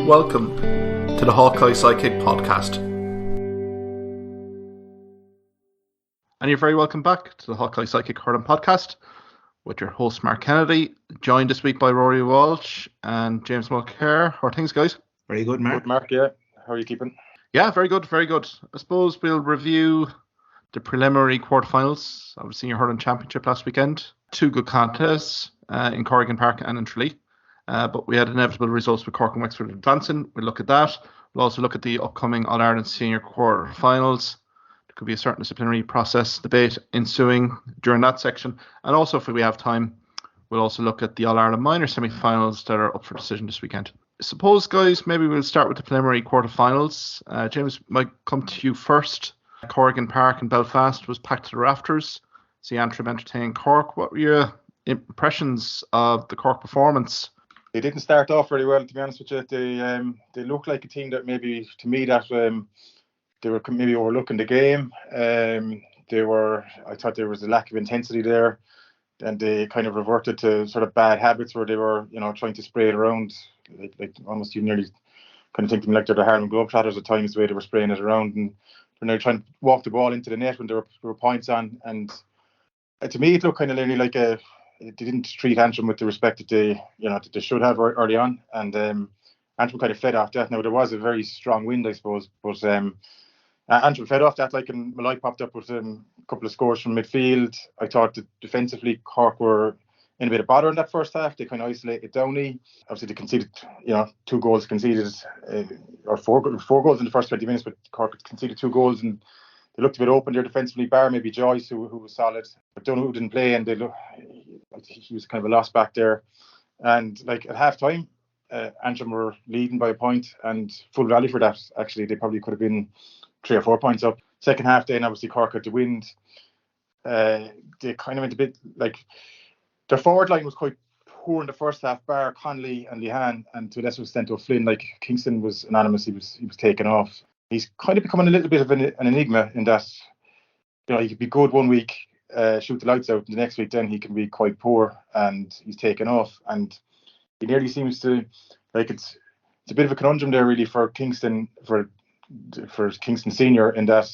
Welcome to the Hawkeye Sidekick podcast. And you're very welcome back to the Hawkeye Sidekick Hurling podcast with your host Mark Kennedy, joined this week by Ruairi Walsh and James Mulcare. How are things, guys? Very good, Mark. Good, Mark, yeah. How are you keeping? Yeah, very good, very good. I suppose we'll review the preliminary quarterfinals of the Senior Hurling Championship last weekend. Two good contests in Corrigan Park and in Tralee. But we had inevitable results with Cork and Wexford advancing. We'll look at that. We'll also look at the upcoming All Ireland Senior quarterfinals. There could be a certain disciplinary process debate ensuing during that section. And also, if we have time, we'll also look at the All Ireland minor semi-finals that are up for decision this weekend. I suppose, guys, maybe we'll start with the preliminary quarterfinals. James, might come to you first. Corrigan Park in Belfast was packed to the rafters. See Antrim entertain Cork. What were your impressions of the Cork performance? They didn't start off very well, to be honest with you. They looked like a team that maybe, to me, that they were maybe overlooking the game. I thought there was a lack of intensity there, and they kind of reverted to sort of bad habits where they were, trying to spray it around, like almost you nearly kind of think them like they're the Harlem Globetrotters at times, the way they were spraying it around, and they're now trying to walk the ball into the net when there were points on. And to me, it looked kind of nearly like they didn't treat Antrim with the respect that they should have early on, and Antrim kind of fed off that. Now there was a very strong wind, I suppose, but Antrim fed off that, and Malloy popped up with a couple of scores from midfield. I thought that defensively Cork were in a bit of bother in that first half. They kind of isolated Downey. Obviously they conceded, 2 goals conceded, or four goals in the first 20 minutes, but Cork conceded 2 goals and they looked a bit open there defensively, bar maybe Joyce, who was solid. But Donoghue didn't play, and he was kind of a loss back there. And at half time, Antrim were leading by a point, and full value for that. Actually, they probably could have been 3 or 4 points up. Second half, then obviously Cork had the wind. They kind of went a bit their forward line was quite poor in the first half, bar Connolly and Lehan, and to a lesser extent O'Flynn. Kingston was anonymous, he was taken off. He's kind of becoming a little bit of an enigma in that, he could be good one week, shoot the lights out, and the next week then he can be quite poor and he's taken off. And he nearly seems to, it's a bit of a conundrum there really for Kingston, for Kingston Senior, in that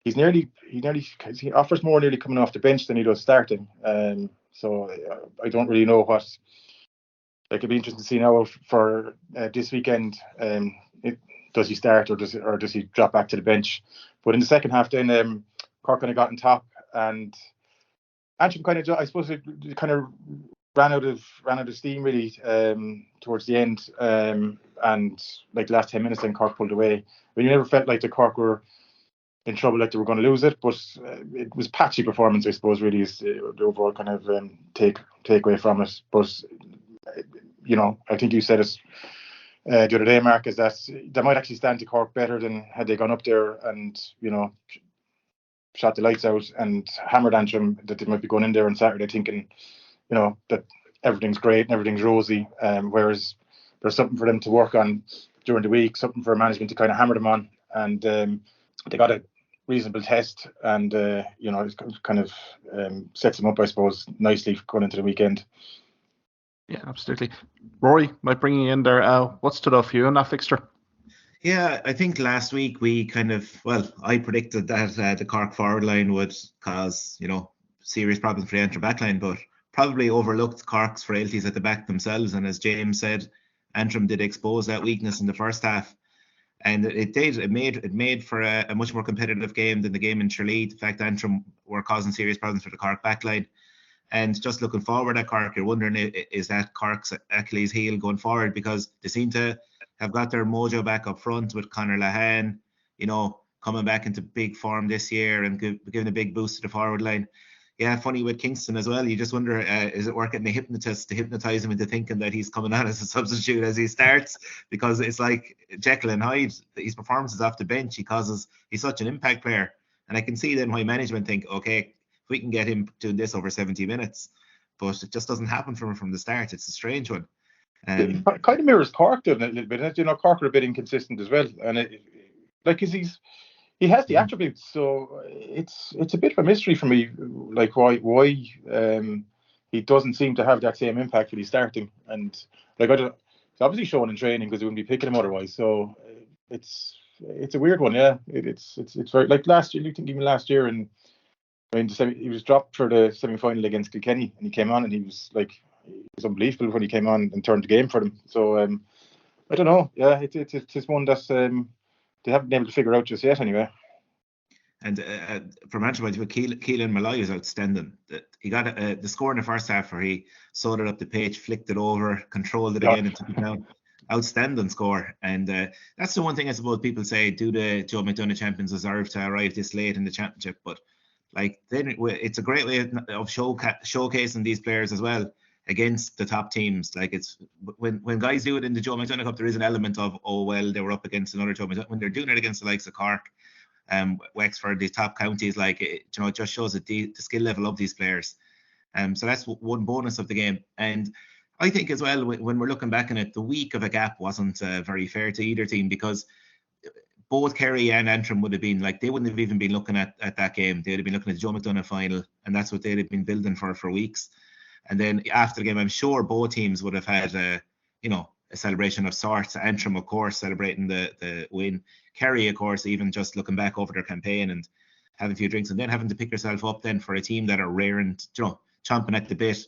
he offers more nearly coming off the bench than he does starting. So I don't really know what. It'd be interesting to see now for this weekend. Does he start or does he drop back to the bench? But in the second half, then Cork kind of got on top, and Antrim kind of, I suppose, it kind of ran out of steam really towards the end, and the last 10 minutes, then Cork pulled away. But you never felt like the Cork were in trouble, like they were going to lose it. But it was patchy performance, I suppose, really is the overall kind of takeaway from it. But I think you said it the other day, Mark, is that they might actually stand to Cork better than had they gone up there and shot the lights out and hammered Antrim, that they might be going in there on Saturday thinking that everything's great and everything's rosy, whereas there's something for them to work on during the week, something for management to kind of hammer them on, and they got a reasonable test, and it kind of sets them up, I suppose, nicely going into the weekend. Yeah, absolutely. Rory, might bring you in there. What stood out for you in that fixture? Yeah, I think last week I predicted that the Cork forward line would cause, serious problems for the Antrim backline, but probably overlooked Cork's frailties at the back themselves. And as James said, Antrim did expose that weakness in the first half. And it did. It made for a much more competitive game than the game in Tralee. The fact that Antrim were causing serious problems for the Cork backline. And just looking forward at Cork, you're wondering, is that Cork's Achilles heel going forward? Because they seem to have got their mojo back up front with Conor Lahan, coming back into big form this year and giving a big boost to the forward line. Yeah, funny with Kingston as well. You just wonder, is it working the hypnotist to hypnotise him into thinking that he's coming on as a substitute as he starts? Because it's like Jekyll and Hyde. His performances off the bench, he's such an impact player. And I can see then why management think, okay, we can get him doing this over 70 minutes, but it just doesn't happen from the start. It's a strange one. It kind of mirrors Cork, doesn't it, a little bit? Cork are a bit inconsistent as well, and he has the attributes, so it's a bit of a mystery for me, why he doesn't seem to have that same impact when he's starting. And obviously showing in training because they wouldn't be picking him otherwise. So it's a weird one, yeah. It's very like last year. You think even last year, and he was dropped for the semi-final against Kilkenny, and he came on and he was unbelievable when he came on and turned the game for them. So I don't know. Yeah, it's one that they haven't been able to figure out just yet, anyway. And from Manchester point of view, Keelan Malloy was outstanding. He got the score in the first half where he sorted up the pitch, flicked it over, controlled it again, and took it down. Outstanding score. And that's the one thing I suppose people say: do the Joe McDonagh champions deserve to arrive this late in the championship? But like, then it's a great way of showcasing these players as well against the top teams. Like, it's when guys do it in the Joe McDonagh Cup, there is an element of, oh well, they were up against another Joe McDonagh. When they're doing it against the likes of Cork, Wexford, the top counties, like, it just shows the skill level of these players. So that's one bonus of the game. And I think as well, when we're looking back on it, the week of a gap wasn't very fair to either team, because both Kerry and Antrim would have been like, they wouldn't have even been looking at that game. They'd have been looking at the Joe McDonagh final, and that's what they'd have been building for weeks. And then after the game, I'm sure both teams would have had a celebration of sorts. Antrim, of course, celebrating the win. Kerry, of course, even just looking back over their campaign and having a few drinks, and then having to pick yourself up then for a team that are raring, chomping at the bit.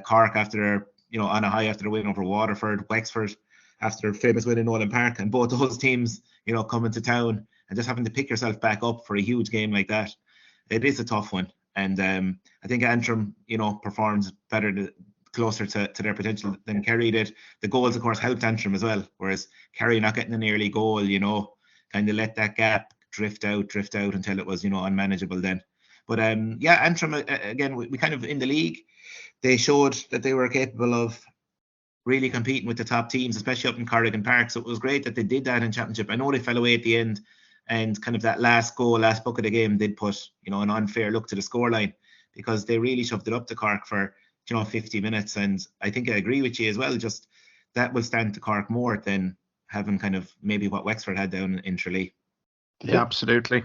Cork after on a high after the win over Waterford. Wexford after a famous win in Nolan Park, and both those teams, coming to town and just having to pick yourself back up for a huge game like that. It is a tough one. And I think Antrim, performs better, closer to their potential than Kerry did. The goals, of course, helped Antrim as well, whereas Kerry not getting an early goal, kind of let that gap drift out until it was, unmanageable then. But Antrim, again, we kind of, in the league, they showed that they were capable of really competing with the top teams, especially up in Corrigan Park. So it was great that they did that in Championship. I know they fell away at the end, and kind of that last buck of the game did put, an unfair look to the scoreline, because they really shoved it up to Cork for, 50 minutes. And I think I agree with you as well. Just that will stand to Cork more than having kind of maybe what Wexford had down in Tralee. Yeah, absolutely.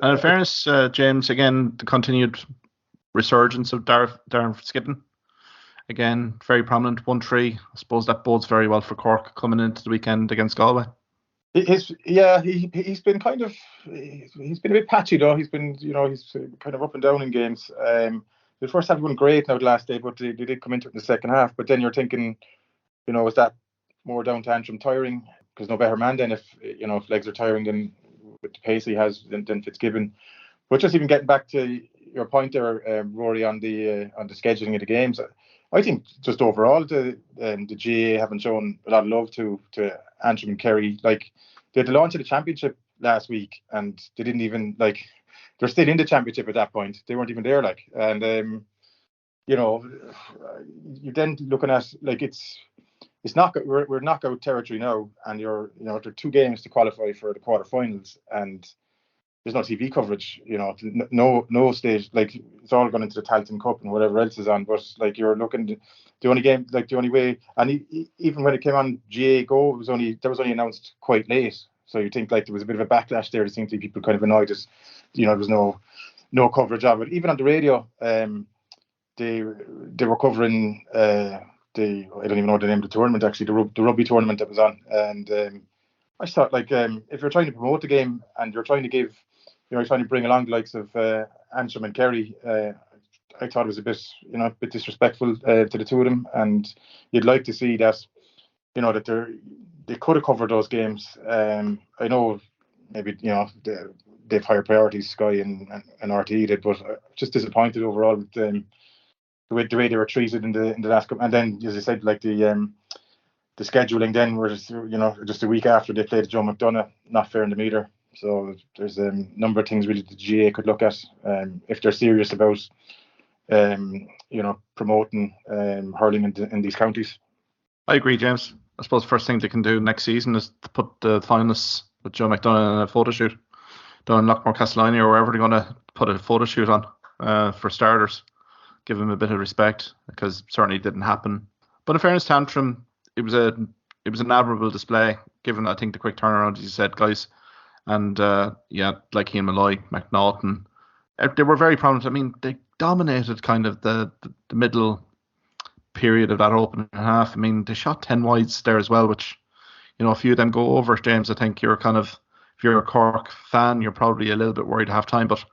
And in fairness, James, again, the continued resurgence of Darren Fitzgibbon. Again, very prominent, 1-3. I suppose that bodes very well for Cork coming into the weekend against Galway. He's been kind of, he's been a bit patchy though. He's been, he's kind of up and down in games. The first half he went great now the last day, but they did come into it in the second half. But then you're thinking, is that more down to Antrim tiring? Because no better man then if legs are tiring than with the pace he has than Fitzgibbon. But just even getting back to your point there, Rory, on the scheduling of the games, I think just overall the GAA haven't shown a lot of love to Antrim and Kerry. Like, they had the launch of the championship last week, and they didn't even they're still in the championship at that point. They weren't even there, and you're then looking at it's knockout. We're knockout territory now, and there are 2 games to qualify for the quarterfinals, and there's no TV coverage. No stage. Like, it's all gone into the Tailteann Cup and whatever else is on. But you're looking, the only game, the only way, and even when it came on GAA Go, that was only announced quite late. So you think there was a bit of a backlash there. There seemed to be people kind of annoyed as there was no coverage of it. Even on the radio, they were covering I don't even know the name of the tournament actually, the rugby tournament that was on. And I just thought if you're trying to promote the game and you're trying to give, you're trying to bring along the likes of Antrim and Kerry, I thought it was a bit disrespectful to the two of them. And you'd like to see that, that they could have covered those games. I know maybe they've higher priorities, Sky and RTE did, but just disappointed overall with the way they were treated in the last couple. And then, as I said, the scheduling then was just a week after they played Joe McDonagh, not fair in the meter. So there's a number of things really the GAA could look at if they're serious about promoting hurling in these counties. I agree, James. I suppose the first thing they can do next season is to put the finalists with Joe McDonagh in a photo shoot down in Lockmore Castellani or wherever they're going to put a photo shoot on for starters. Give him a bit of respect, because it certainly didn't happen. But in fairness to Antrim, it was an admirable display, given I think the quick turnaround, as you said, guys. And like Ian Malloy, McNaughton, they were very prominent. I mean, they dominated kind of the middle period of that opening half. I mean, they shot 10 wides there as well, which, a few of them go over, James. I think you're if you're a Cork fan, you're probably a little bit worried at half time, but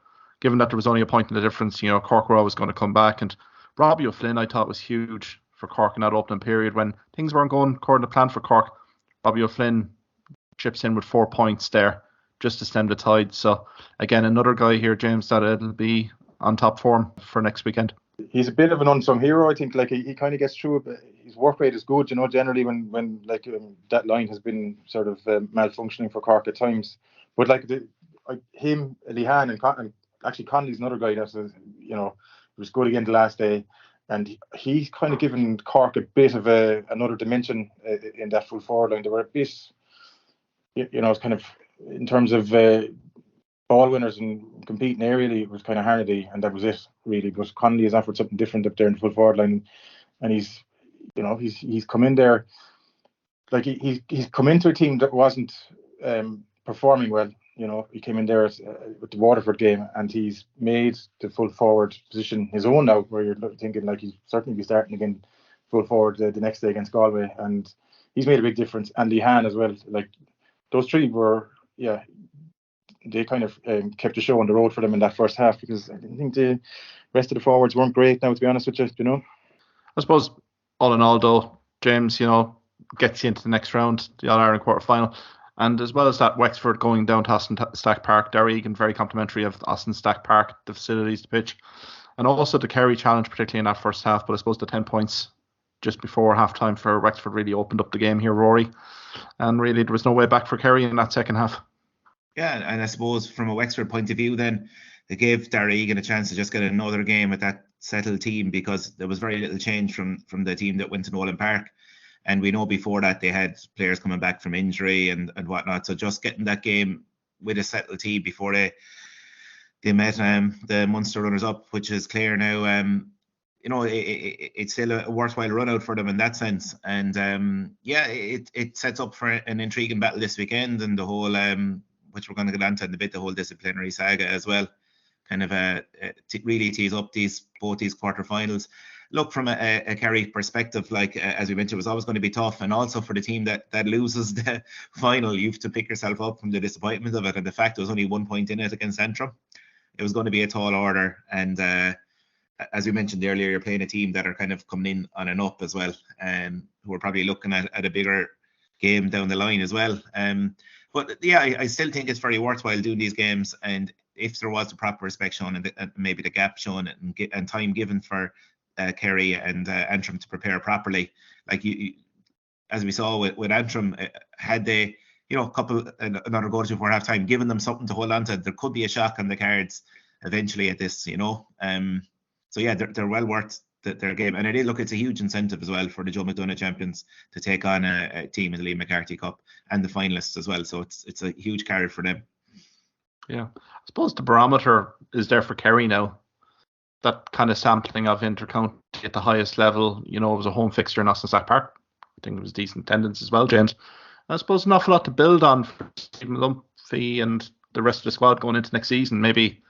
given that there was only a point in the difference, Cork were always going to come back. And Robbie O'Flynn, I thought, was huge for Cork in that opening period when things weren't going according to plan for Cork. Robbie O'Flynn chips in with 4 points there just to stem the tide. So again, another guy here, James, that it'll be on top form for next weekend. He's a bit of an unsung hero, I think. Like he kind of gets through it. His work rate is good, generally when that line has been sort of malfunctioning for Cork at times. But him, Lehan, and actually Connolly's another guy that was good again the last day, and he's kind of given Cork a bit of another dimension in that full forward line. They were a bit, it's kind of in terms of ball winners and competing aerially, it was kind of Harnedy, and that was it really. But Connolly has offered something different up there in the full forward line, and he's come in there, like he's come into a team that wasn't performing well. He came in there with the Waterford game, and he's made the full forward position his own now, where you're thinking like he's certainly be starting again full forward the next day against Galway, and he's made a big difference. And Lehan as well. Like those three were, they kind of kept the show on the road for them in that first half, because I think the rest of the forwards weren't great now, to be honest with you, I suppose all in all though, James, gets you into the next round, the All Ireland quarter final. And as well as that, Wexford going down to Austin Stack Park, Derry Egan very complimentary of Austin Stack Park, the facilities, the pitch, and also the Kerry challenge, particularly in that first half. But I suppose the 10 points just before half time for Wexford really opened up the game here, Ruairi. And really there was no way back for Kerry in that second half. Yeah, and I suppose from a Wexford point of view then, they gave Derry Egan a chance to just get another game with that settled team, because there was very little change from the team that went to Nolan Park. And we know before that they had players coming back from injury and whatnot. So just getting that game with a settled team before they met the Munster runners-up, which is clear now, it's still a worthwhile run out for them in that sense. And it sets up for an intriguing battle this weekend, and the whole which we're going to get onto in a bit, the whole disciplinary saga as well, kind of really tease up both these quarterfinals. Look, from a Kerry perspective, as we mentioned, it was always going to be tough, and also for the team that loses the final, you have to pick yourself up from the disappointment of it, and the fact there was only 1 point in it against Antrim. It was going to be a tall order, and as we mentioned earlier, you're playing a team that are kind of coming in on an up as well, who are probably looking at a bigger game down the line as well. But yeah, I still think it's very worthwhile doing these games, and if there was the proper respect shown and maybe the gap shown and time given for Kerry and Antrim to prepare properly, as we saw with Antrim, had they another goal before half time, given them something to hold on to, there could be a shock on the cards eventually at this. So yeah, they're well worth their game, and it's a huge incentive as well for the Joe McDonagh champions to take on a team in the Liam McCarthy Cup and the finalists as well. So it's a huge carry for them. Yeah, I suppose the barometer is there for Kerry now. That kind of sampling of intercounty at the highest level, it was a home fixture in Austin Stack Park. I think it was decent attendance as well, James. I suppose an awful lot to build on for Stephen Lumphy and the rest of the squad going into next season, maybe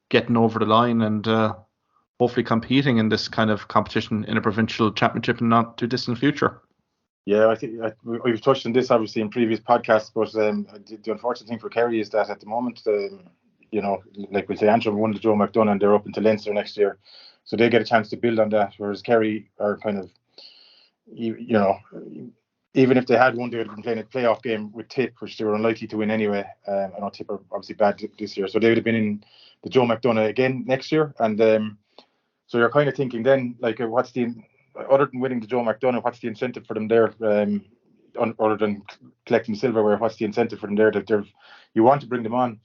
getting over the line and hopefully competing in this kind of competition in a provincial championship in not too distant future. Yeah, I think we've touched on this obviously in previous podcasts, but the unfortunate thing for Kerry is that at the moment, like we say, Antrim won the Joe McDonagh and they're up into Leinster next year, so they get a chance to build on that. Whereas Kerry are kind of, even if they had won, they would have been playing a playoff game with Tip, which they were unlikely to win anyway. I know Tip are obviously bad this year, so they would have been in the Joe McDonagh again next year. And so you're kind of thinking then, what's the, other than winning the Joe McDonagh, what's the incentive for them there? Other than collecting silverware, what's the incentive for them there? That you want to bring them on,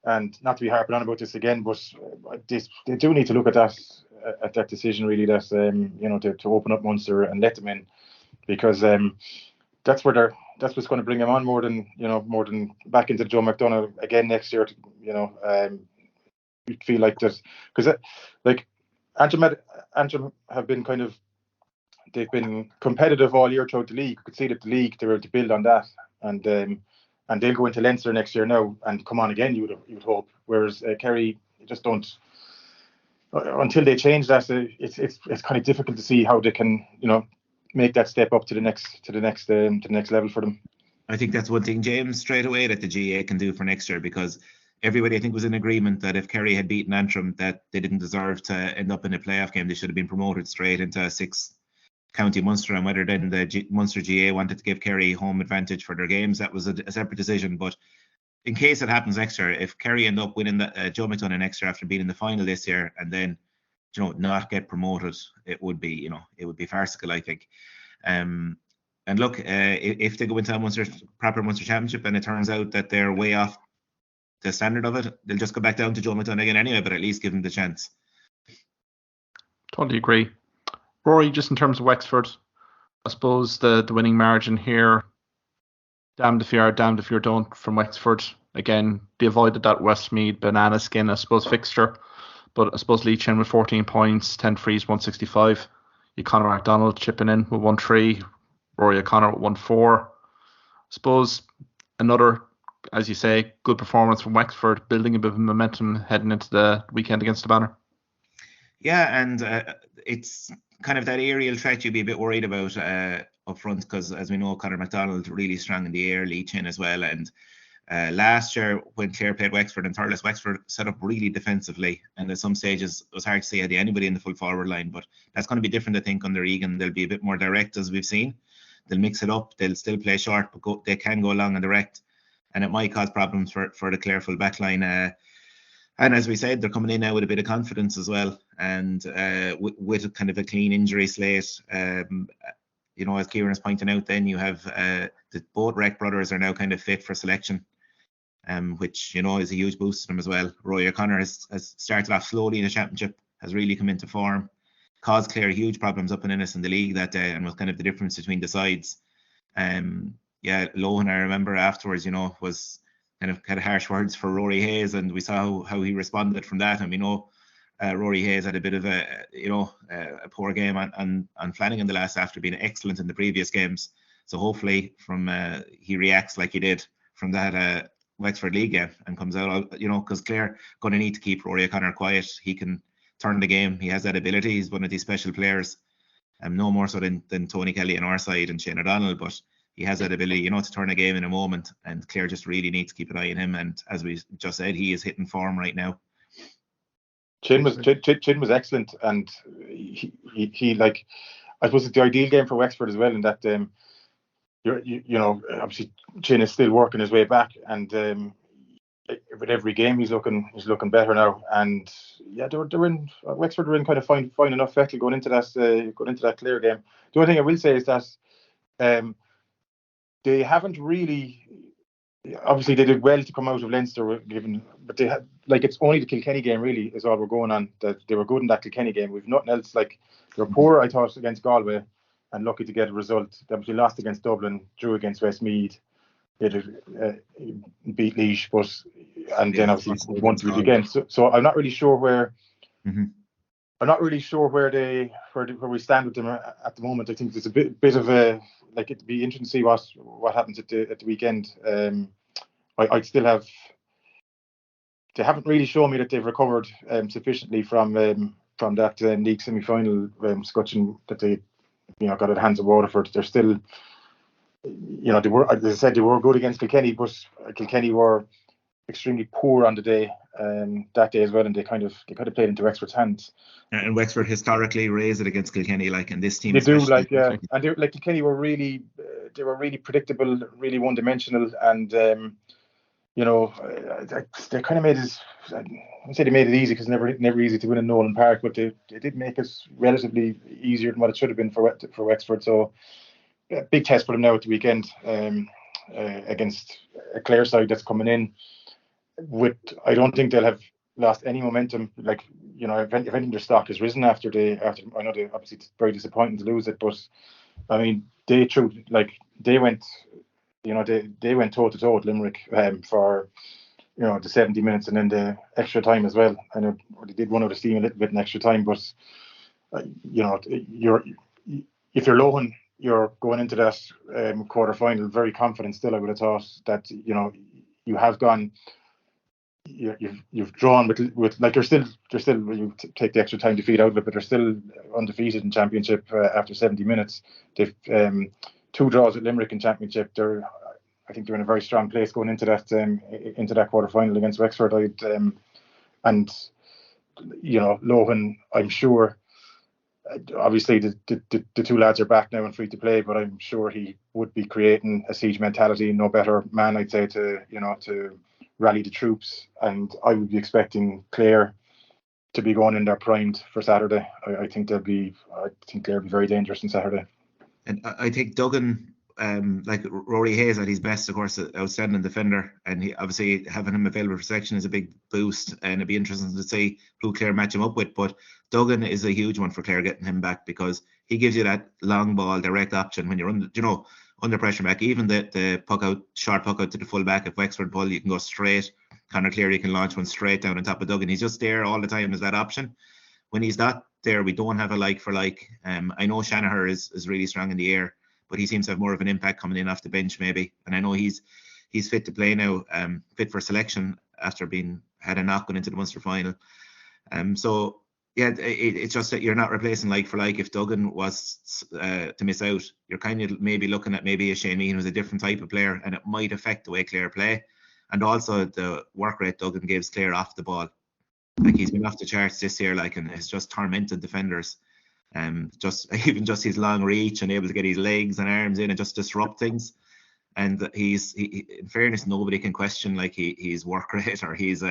and not to be harping on about this again, but they do need to look at that decision really. That's to open up Munster and let them in, because that's what's going to bring them on more than back into Joe McDonagh again next year. You feel like this because Antrim have been they've been competitive all year throughout the league. You could see that the league, they were to build on that, and they'll go into Leinster next year now and come on again. You would hope. Whereas Kerry just don't. until they change that, it's kind of difficult to see how they can, make that step up to the next level for them. I think that's one thing, James, straight away that the GA can do for next year, because everybody, I think, was in agreement that if Kerry had beaten Antrim, that they didn't deserve to end up in a playoff game. They should have been promoted straight into a six-county Munster, and whether then the Munster GA wanted to give Kerry home advantage for their games, that was a separate decision. But in case it happens next year, if Kerry end up winning the Joe McDonagh next year after being in the final this year, and then not get promoted, it would be farcical, I think. And look, if they go into a proper Munster Championship and it turns out that they're way off the standard of it, they'll just go back down to Joe McDonagh again anyway, but at least give them the chance. Totally agree. Ruairi, just in terms of Wexford, I suppose the winning margin here, damned if you are, damned if you don't from Wexford. Again, they avoided that Westmeath banana skin, I suppose, fixture. But I suppose Leach in with 14 points, 10 frees, 165. You Conor MacDonald chipping in with 1-3. Rory O'Connor with 1-4. I suppose another, as you say, good performance from Wexford, building a bit of momentum heading into the weekend against the Banner. Yeah, and it's kind of that aerial threat you'd be a bit worried about up front, because as we know, Conor MacDonald really strong in the air, Leach in as well. And last year when Clare played Wexford and Thurles, Wexford set up really defensively, and at some stages it was hard to say had anybody in the full forward line. But that's going to be different, I think, under Egan. They'll be a bit more direct, as we've seen. They'll mix it up. They'll still play short, but they can go long and direct, and it might cause problems for the Clare full back line. And as we said, they're coming in now with a bit of confidence as well, and with kind of a clean injury slate. As Kieran is pointing out, then you have both Wreck brothers are now kind of fit for selection, which is a huge boost to them as well. Roy O'Connor has started off slowly in the championship, has really come into form, caused Clare huge problems up in Ennis in the league that day, and was kind of the difference between the sides. Lohan, I remember afterwards, was kind of harsh words for Rory Hayes, and we saw how he responded from that. And we know Rory Hayes had a bit of a poor game on Flanagan the last after being excellent in the previous games. So hopefully he reacts like he did from that Wexford League game and comes out, because Clare going to need to keep Rory O'Connor quiet. He can turn the game. He has that ability. He's one of these special players, no more so than Tony Kelly on our side and Shane O'Donnell, but he has that ability, to turn a game in a moment, and Clare just really needs to keep an eye on him. And as we just said, he is hitting form right now. Chin was excellent, and he like, I suppose it's the ideal game for Wexford as well, in that obviously Chin is still working his way back, and with every game he's looking better now. And yeah, Wexford were in kind of fine enough fettle going into that Clare game. The only thing I will say is that they haven't really, obviously they did well to come out of Leinster, but they had, like, it's only the Kilkenny game really is all we're going on, that they were good in that Kilkenny game. We've nothing else. Like, they were poor, I thought, against Galway, and lucky to get a result. They obviously lost against Dublin, drew against Westmeath, they did beat Laois, then obviously won to lose again. So I'm not really sure where. Mm-hmm. I'm not really sure where we stand with them at the moment. I think there's a bit of a, like, it'd be interesting to see what happens at the weekend. I'd still have. They haven't really shown me that they've recovered sufficiently from that league semi-final scutcheon that they got at the hands of Waterford. They're still, they were, as I said, they were good against Kilkenny, but Kilkenny were extremely poor on the day, that day as well, and they kind of played into Wexford's hands. And Wexford historically raised it against Kilkenny, like, in this team. They do, like, yeah, and they, like, Kilkenny were really, they were really predictable, really one-dimensional, and they kind of made it. I say they made it easy, because it's never easy to win in Nolan Park, but they did make it relatively easier than what it should have been for Wexford. So yeah, big test for them now at the weekend, against a Clare side that's coming in. I don't think they'll have lost any momentum. Like, if anything, their stock has risen after I know obviously it's very disappointing to lose it, but I mean, they went toe to toe with Limerick for the 70 minutes and then the extra time as well. I know they did run out of steam a little bit in extra time, but if you're Lohan, you're going into that quarter final very confident still. I would have thought that you have gone you've drawn with like they're still you take the extra time to feed out of it, but they're still undefeated in Championship after 70 minutes. They've 2 draws at Limerick in Championship. I think they're in a very strong place going into that quarter final against Wexford. And Lohan, I'm sure. Obviously, the 2 lads are back now and free to play, but I'm sure he would be creating a siege mentality. No better man, I'd say, to rally the troops. And I would be expecting Clare to be going in there primed for Saturday. I think Clare will be very dangerous on Saturday. And I think Duggan, like Ruairi Hayes at his best, of course, outstanding defender, and he obviously having him available for selection is a big boost, and it'd be interesting to see who Clare match him up with. But Duggan is a huge one for Clare, getting him back, because he gives you that long ball direct option when you're under pressure back. Even the short puck out to the full back of Wexford pull, you can go straight. Conor Cleary can launch one straight down on top of Duggan. He's just there all the time as that option. When he's not there, we don't have a like for like. I know Shanahan is really strong in the air, but he seems to have more of an impact coming in off the bench maybe. And I know he's fit to play now, fit for selection after had a knock going into the Munster final. So yeah, it's just that you're not replacing like for like. If Duggan was to miss out, you're kind of maybe looking at maybe a Shane Meehan who's a different type of player, and it might affect the way Clare play. And also the work rate Duggan gives Clare off the ball. Like, he's been off the charts this year, like, and it's just tormented defenders. Just his long reach and able to get his legs and arms in and just disrupt things. And he in fairness, nobody can question like his work rate or his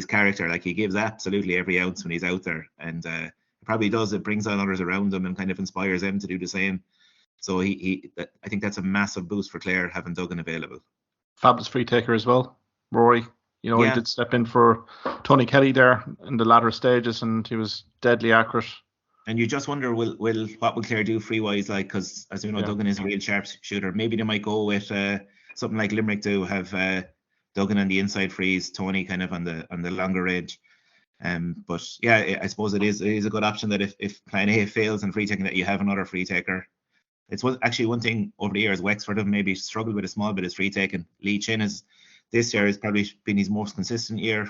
character. Like, he gives absolutely every ounce when he's out there, and it probably does. It brings on others around him and kind of inspires them to do the same. So I think that's a massive boost for Clare, having Duggan available. Fabulous free taker as well, Rory. He did step in for Tony Kelly there in the latter stages, and he was deadly accurate. And you just wonder, what will Clare do free-wise? Like, because as you know, Duggan is a real sharp shooter. Maybe they might go with something like Limerick do, have Duggan on the inside frees, Tony kind of on the longer range. But yeah, I suppose it is a good option that if plan A fails and free taking, that you have another free taker. It's actually one thing over the years Wexford have maybe struggled with a small bit is free taking. Lee Chin this year has probably been his most consistent year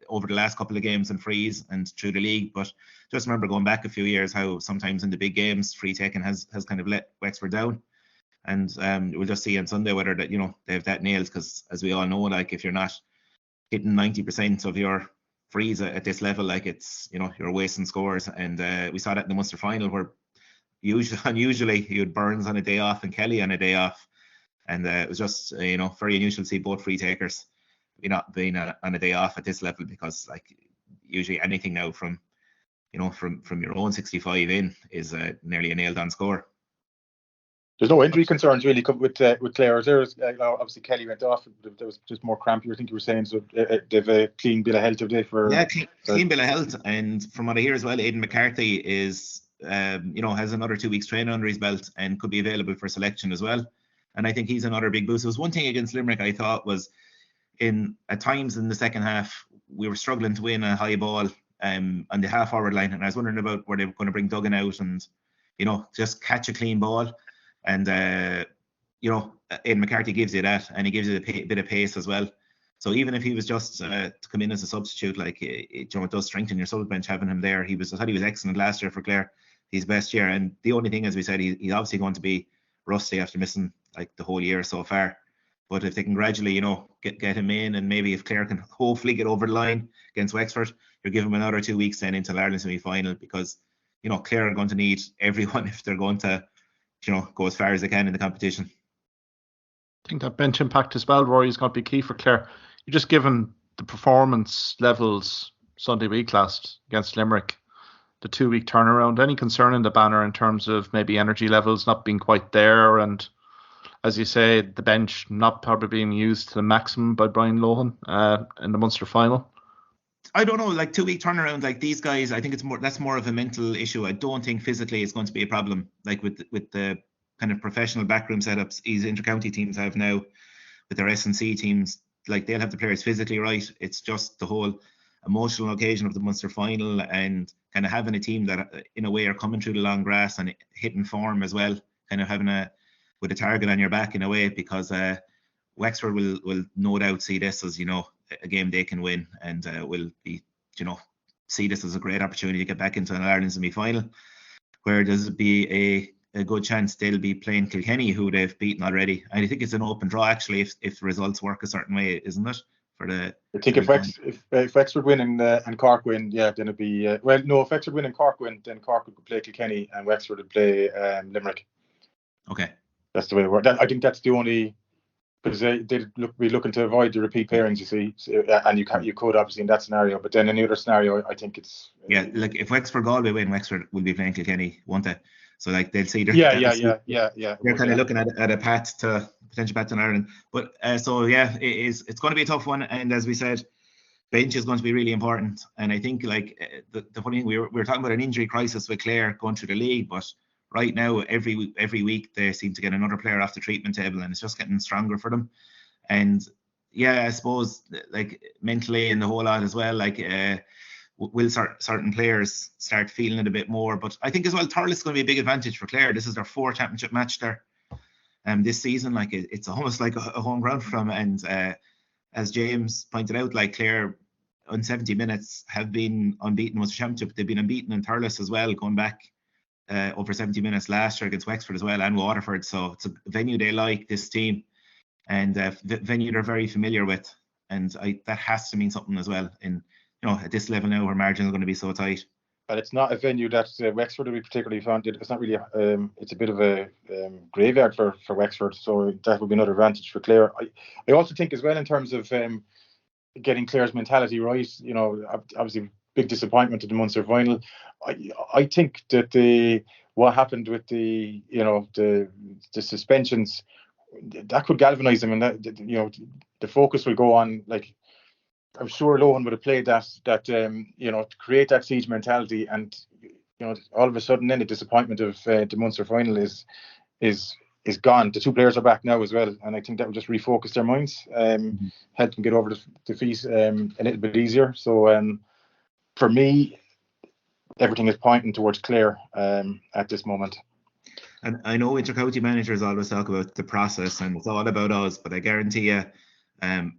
over the last couple of games and frees and through the league. But just remember going back a few years how sometimes in the big games free taking has kind of let Wexford down. And we'll just see on Sunday whether that they have that nailed, because as we all know, like, if you're not hitting 90% of your frees at this level, like, it's you're wasting scores. And we saw that in the Munster final, where unusually you had Burns on a day off and Kelly on a day off. And it was just, very unusual to see both free takers not being on a day off at this level, because, like, usually anything now from your own 65 in is nearly a nailed-on score. There's no injury concerns really with Clare. There's obviously Kelly went off. There was just more cramp. I think you were saying, so they've a clean bill of health today for. Yeah, clean bill of health. And from what I hear as well, Aidan McCarthy is has another 2 weeks training under his belt and could be available for selection as well. And I think he's another big boost. It was one thing against Limerick I thought was at times in the second half we were struggling to win a high ball on the half forward line, and I was wondering about were they going to bring Duggan out and just catch a clean ball. And Aidan McCarthy gives you that, and he gives you a bit of pace as well. So even if he was just to come in as a substitute, like, it does strengthen your sub bench having him there. I thought he was excellent last year for Clare, his best year. And the only thing, as we said, he's obviously going to be rusty after missing like the whole year so far. But if they can gradually, get him in, and maybe if Clare can hopefully get over the line against Wexford, you'll give him another 2 weeks then into the Ireland semi-final, because Clare are going to need everyone if they're going to go as far as they can in the competition. I think that bench impact as well, Rory, is going to be key for Clare. You're just given the performance levels Sunday week last against Limerick, the 2 week turnaround. Any concern in the banner in terms of maybe energy levels not being quite there, and as you say, the bench not probably being used to the maximum by Brian Lohan in the Munster final? I don't know, like 2 week turnaround, like these guys, I think that's more of a mental issue. I don't think physically it's going to be a problem, like with the kind of professional backroom setups these intercounty teams have now with their S&C teams. Like, they'll have the players physically right. It's just the whole emotional occasion of the Munster final, and kind of having a team that in a way are coming through the long grass and hitting form as well, kind of having with a target on your back in a way, because Wexford will no doubt see this as, a game they can win, and will be, see this as a great opportunity to get back into an Ireland semi-final, where there's be a good chance they'll be playing Kilkenny, who they've beaten already. And I think it's an open draw, actually, if the results work a certain way, isn't it? I think if Wexford win and Cork win, then it'd be if Wexford win and Cork win, then Cork would play Kilkenny and Wexford would play Limerick. Okay, that's the way it works. I think that's the only, because they'd be looking to avoid the repeat pairings, you see, and you could obviously in that scenario, but then in the other scenario, I think it's like if Wexford Galway win, Wexford will be playing Kilkenny, won't they? So like they'll see they're kind of looking at a potential path to Ireland. But it's going to be a tough one, and as we said, bench is going to be really important. And I think like the funny thing, we were talking about an injury crisis with Clare going through the league, but right now every week they seem to get another player off the treatment table, and it's just getting stronger for them. And I suppose like mentally and the whole lot as well, like will certain players start feeling it a bit more. But I think as well, Thurles is going to be a big advantage for Clare. This is their 4th championship match there this season. Like it's almost like a home ground for them. And as James pointed out, like Clare on 70 minutes have been unbeaten with the championship. They've been unbeaten in Thurles as well, going back over 70 minutes last year against Wexford as well and Waterford. So it's a venue they like, this team, and venue they're very familiar with. And that has to mean something as well in, at this level now where margins are going to be so tight. But it's not a venue that Wexford will be particularly fond of. It's not really, it's a bit of a graveyard for Wexford, so that would be another advantage for Clare. I also think as well, in terms of getting Clare's mentality right, obviously big disappointment in the Munster final. I think that what happened with the suspensions, that could galvanise them, and that the focus will go on. Like, I'm sure Lohan would have played that to create that siege mentality, and all of a sudden then the disappointment of the Munster final is gone. The 2 players are back now as well, and I think that will just refocus their minds, help them get over the defeat a little bit easier. So for me, everything is pointing towards Clare at this moment. And I know intercounty managers always talk about the process and it's all about us, but I guarantee you,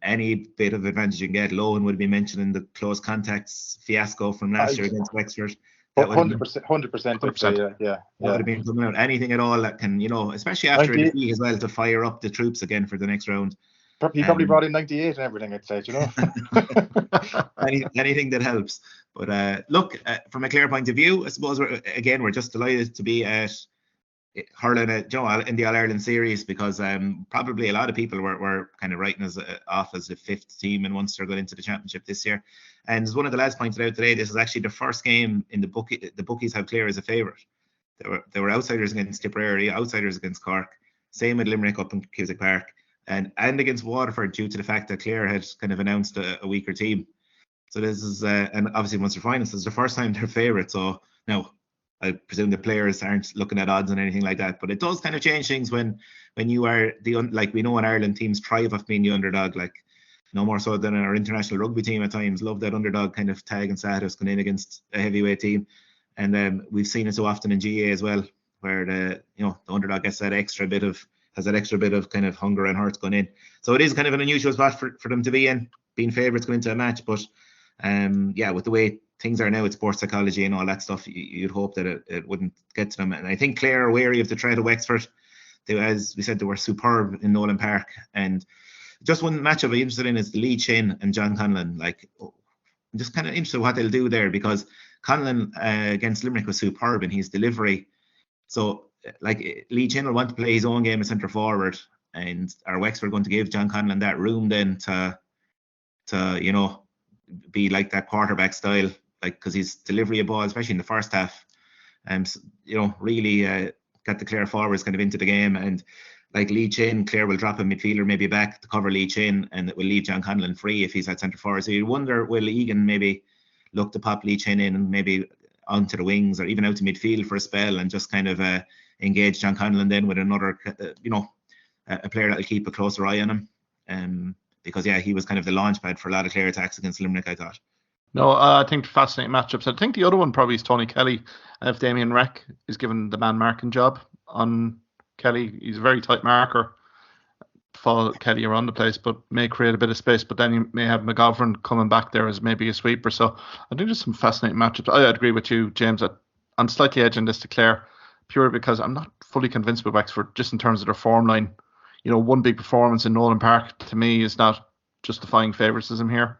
any bit of advantage you can get. Lohan would be mentioning the close contacts fiasco from last year against Wexford. 100%. Yeah. That would have been coming out. Anything at all that can, especially after a defeat as well, to fire up the troops again for the next round. He probably brought in 98 and everything, I'd say, Anything that helps. But look, from a Clare point of view, I suppose we're just delighted to be at Hurling in the All Ireland series, because probably a lot of people were kind of writing us off as the 5th team in Munster going into the championship this year. And as one of the lads pointed out today, this is actually the first game in the bookies have Clare as a favourite. They were outsiders against Tipperary, outsiders against Cork, same with Limerick up in Cusack Park, and against Waterford, due to the fact that Clare had kind of announced a weaker team. So this is and obviously Munster finals is the first time they're favourite. So now I presume the players aren't looking at odds and anything like that, but it does kind of change things when you are like we know in Ireland, teams thrive off being the underdog, like no more so than our international rugby team at times love that underdog kind of tag and status going in against a heavyweight team. And we've seen it so often in GA as well, where the underdog gets that extra bit of kind of hunger and heart going in. So it is kind of an unusual spot for them to be in, being favourites going into a match. But with the way things are now with sports psychology and all that stuff, you'd hope that it wouldn't get to them. And I think Clare are wary of the threat of Wexford. As we said, they were superb in Nolan Park. And just one match I'll be interested in is Lee Chin and John Conlon. Like, I'm just kind of interested what they'll do there, because Conlon against Limerick was superb in his delivery. So, like, Lee Chin will want to play his own game as centre forward, and are Wexford going to give John Conlon that room then to be like that quarterback style, like, because his delivery of ball, especially in the first half, really got the Clare forwards kind of into the game. And like Lee Chin, Clare will drop a midfielder maybe back to cover Lee Chin, and it will leave John Conlon free if he's at centre forward. So you wonder, will Egan maybe look to pop Lee Chin in and maybe onto the wings or even out to midfield for a spell, and just kind of engage John Conlon then with another, a player that will keep a closer eye on him. Because he was kind of the launch pad for a lot of Clare attacks against Limerick, I thought. No, I think fascinating matchups. I think the other one probably is Tony Kelly. If Damien Reck is given the man marking job on Kelly, he's a very tight marker. follow Kelly around the place, but may create a bit of space. But then you may have McGovern coming back there as maybe a sweeper. So I think there's some fascinating matchups. I agree with you, James, that I'm slightly edging this to Clare, purely because I'm not fully convinced with Wexford, just in terms of their form line. One big performance in Nolan Park, to me, is not justifying favouritism here.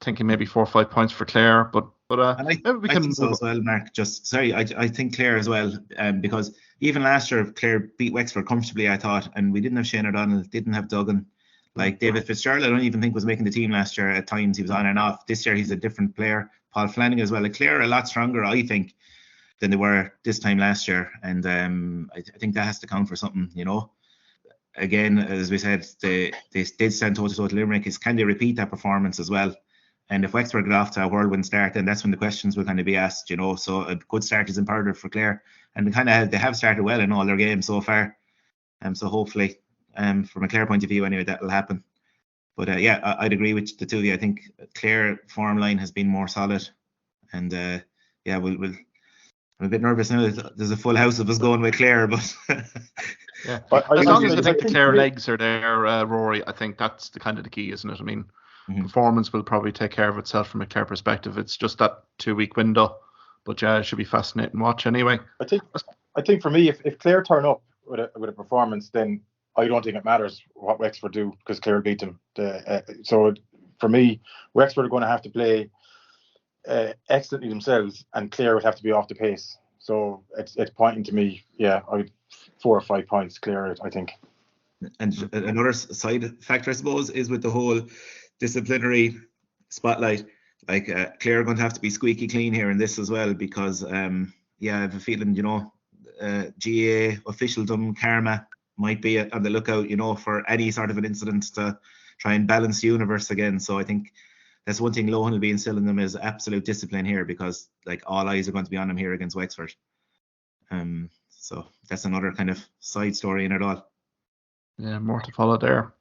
Thinking maybe 4 or 5 points for Clare, but maybe we can think so as well, Mark. I think Clare as well, because even last year Clare beat Wexford comfortably, I thought, and we didn't have Shane O'Donnell, didn't have Duggan. Like David Fitzgerald, I don't even think was making the team last year. At times he was on and off. This year he's a different player. Paul Flanagan as well. Like Clare are a lot stronger, I think, than they were this time last year, and I think that has to count for something, Again, as we said, they did stand toe-to-toe to Limerick. Can they repeat that performance as well? And if Wexford get off to a whirlwind start, then that's when the questions will kind of be asked, So a good start is imperative for Clare, and they have started well in all their games so far. So hopefully, from a Clare point of view, anyway, that will happen. But I'd agree with the two of you. I think Clare form line has been more solid, and we'll. I'm a bit nervous now. There's a full house of us going with Clare, but yeah. But as long as I think the Clare legs are there, Ruairi, I think that's the kind of the key, isn't it? I mean, performance will probably take care of itself from a Clare perspective. It's just that 2-week window, but it should be fascinating to watch anyway. I think for me, if Clare turn up with a performance, then I don't think it matters what Wexford do, because Clare beat them. So for me, Wexford are going to have to play excellently themselves, and Clare would have to be off the pace. So it's pointing to me, 4 or 5 points Clare, I think. And another side factor, I suppose, is with the whole disciplinary spotlight. Like Clare are going to have to be squeaky clean here in this as well, because I have a feeling, GA officialdom karma might be on the lookout, for any sort of an incident to try and balance the universe again. So I think that's one thing Lohan will be instilling them, is absolute discipline here, because like all eyes are going to be on them here against Wexford. So that's another kind of side story in it all. Yeah, more to follow there.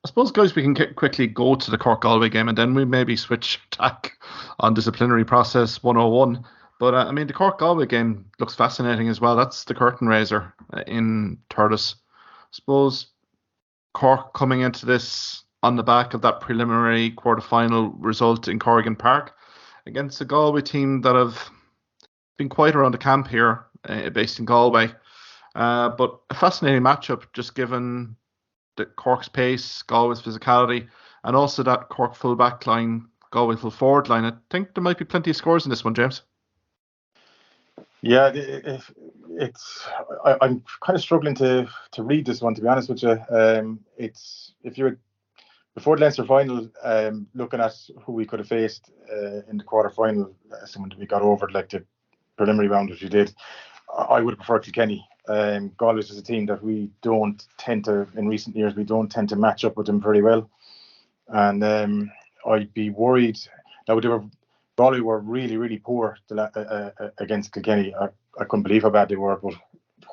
I suppose, guys, we can quickly go to the Cork-Galway game, and then we maybe switch tack on disciplinary process 101. But the Cork-Galway game looks fascinating as well. That's the curtain raiser in Thurles. I suppose Cork coming into this on the back of that preliminary quarter-final result in Corrigan Park against a Galway team that have been quite around the camp here, based in Galway. But a fascinating matchup, just given the Cork's pace, Galway's physicality, and also that Cork full back line, Galway full forward line. I think there might be plenty of scores in this one, James. Yeah, I'm kind of struggling to read this one, to be honest with you. If you were before the Leinster final, looking at who we could have faced in the quarter final, someone that we got over like the preliminary round, which we did, I would have preferred Kilkenny. Galway is a team that we don't tend to, in recent years, we don't tend to match up with them very well. And I'd be worried. Now, Galway were really, really poor against Kilkenny. I couldn't believe how bad they were, but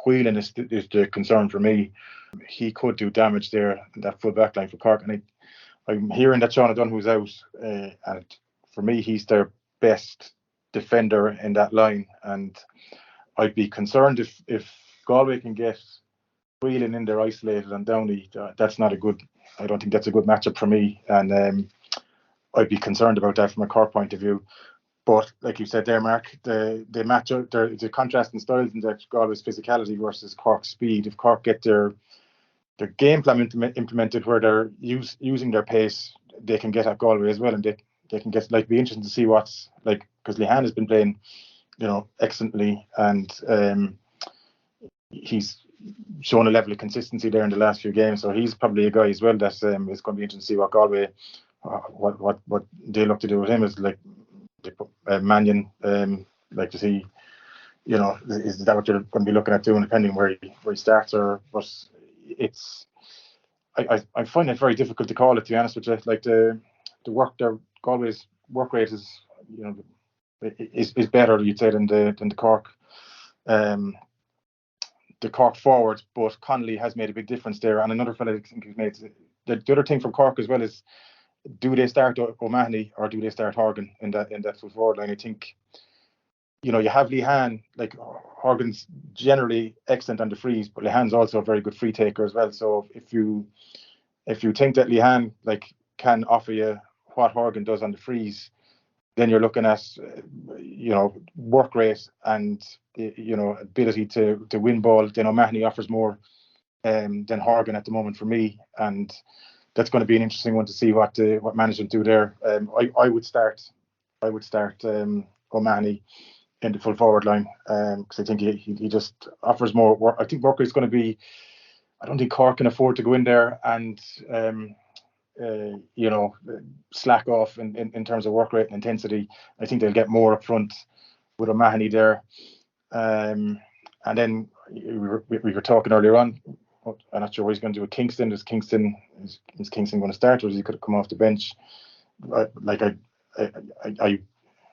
Whelan is the concern for me. He could do damage there in that full back line for Cork. And I'm hearing that Sean O'Donnell's out, and for me, he's their best defender in that line. And I'd be concerned if Galway can get Whelan in there isolated and Downey. That's not a good. I don't think that's a good matchup for me. And I'd be concerned about that from a Cork point of view. But like you said there, Mark, the matchup, the contrast in styles and that Galway's physicality versus Cork's speed. If Cork get their game plan implemented where they're using their pace, they can get at Galway as well, and they can get, like, be interesting to see what's like, because Lehan has been playing, excellently, and he's shown a level of consistency there in the last few games. So he's probably a guy as well that is going to be interesting to see what Galway, what they look to do with him. Is like Mannion, like to see, is that what you're going to be looking at doing, depending where he starts, or what? It's I find it very difficult to call it, to be honest with you. Like the work there, Galway's work rate is is better, you'd say, than the Cork. The Cork forward, but Connolly has made a big difference there, and another fella I think he's made. The other thing from Cork as well is, do they start O'Mahony or do they start Horgan in that full forward line? I think you have Lehan, like Horgan's generally excellent on the frees, but Lehan's also a very good free taker as well. So if you think that Lehan like can offer you what Horgan does on the frees, then you're looking at work rate and ability to win ball. Then O'Mahony offers more than Horgan at the moment for me, and that's going to be an interesting one to see what management do there. I would start O'Mahony in the full forward line because I think he just offers more work. I think Walker is going to be. I don't think Cork can afford to go in there and slack off in terms of work rate and intensity. I think they'll get more up front with O'Mahony there. And then we were talking earlier on. I'm not sure what he's going to do with Kingston. Is Kingston going to start, or is he could come off the bench?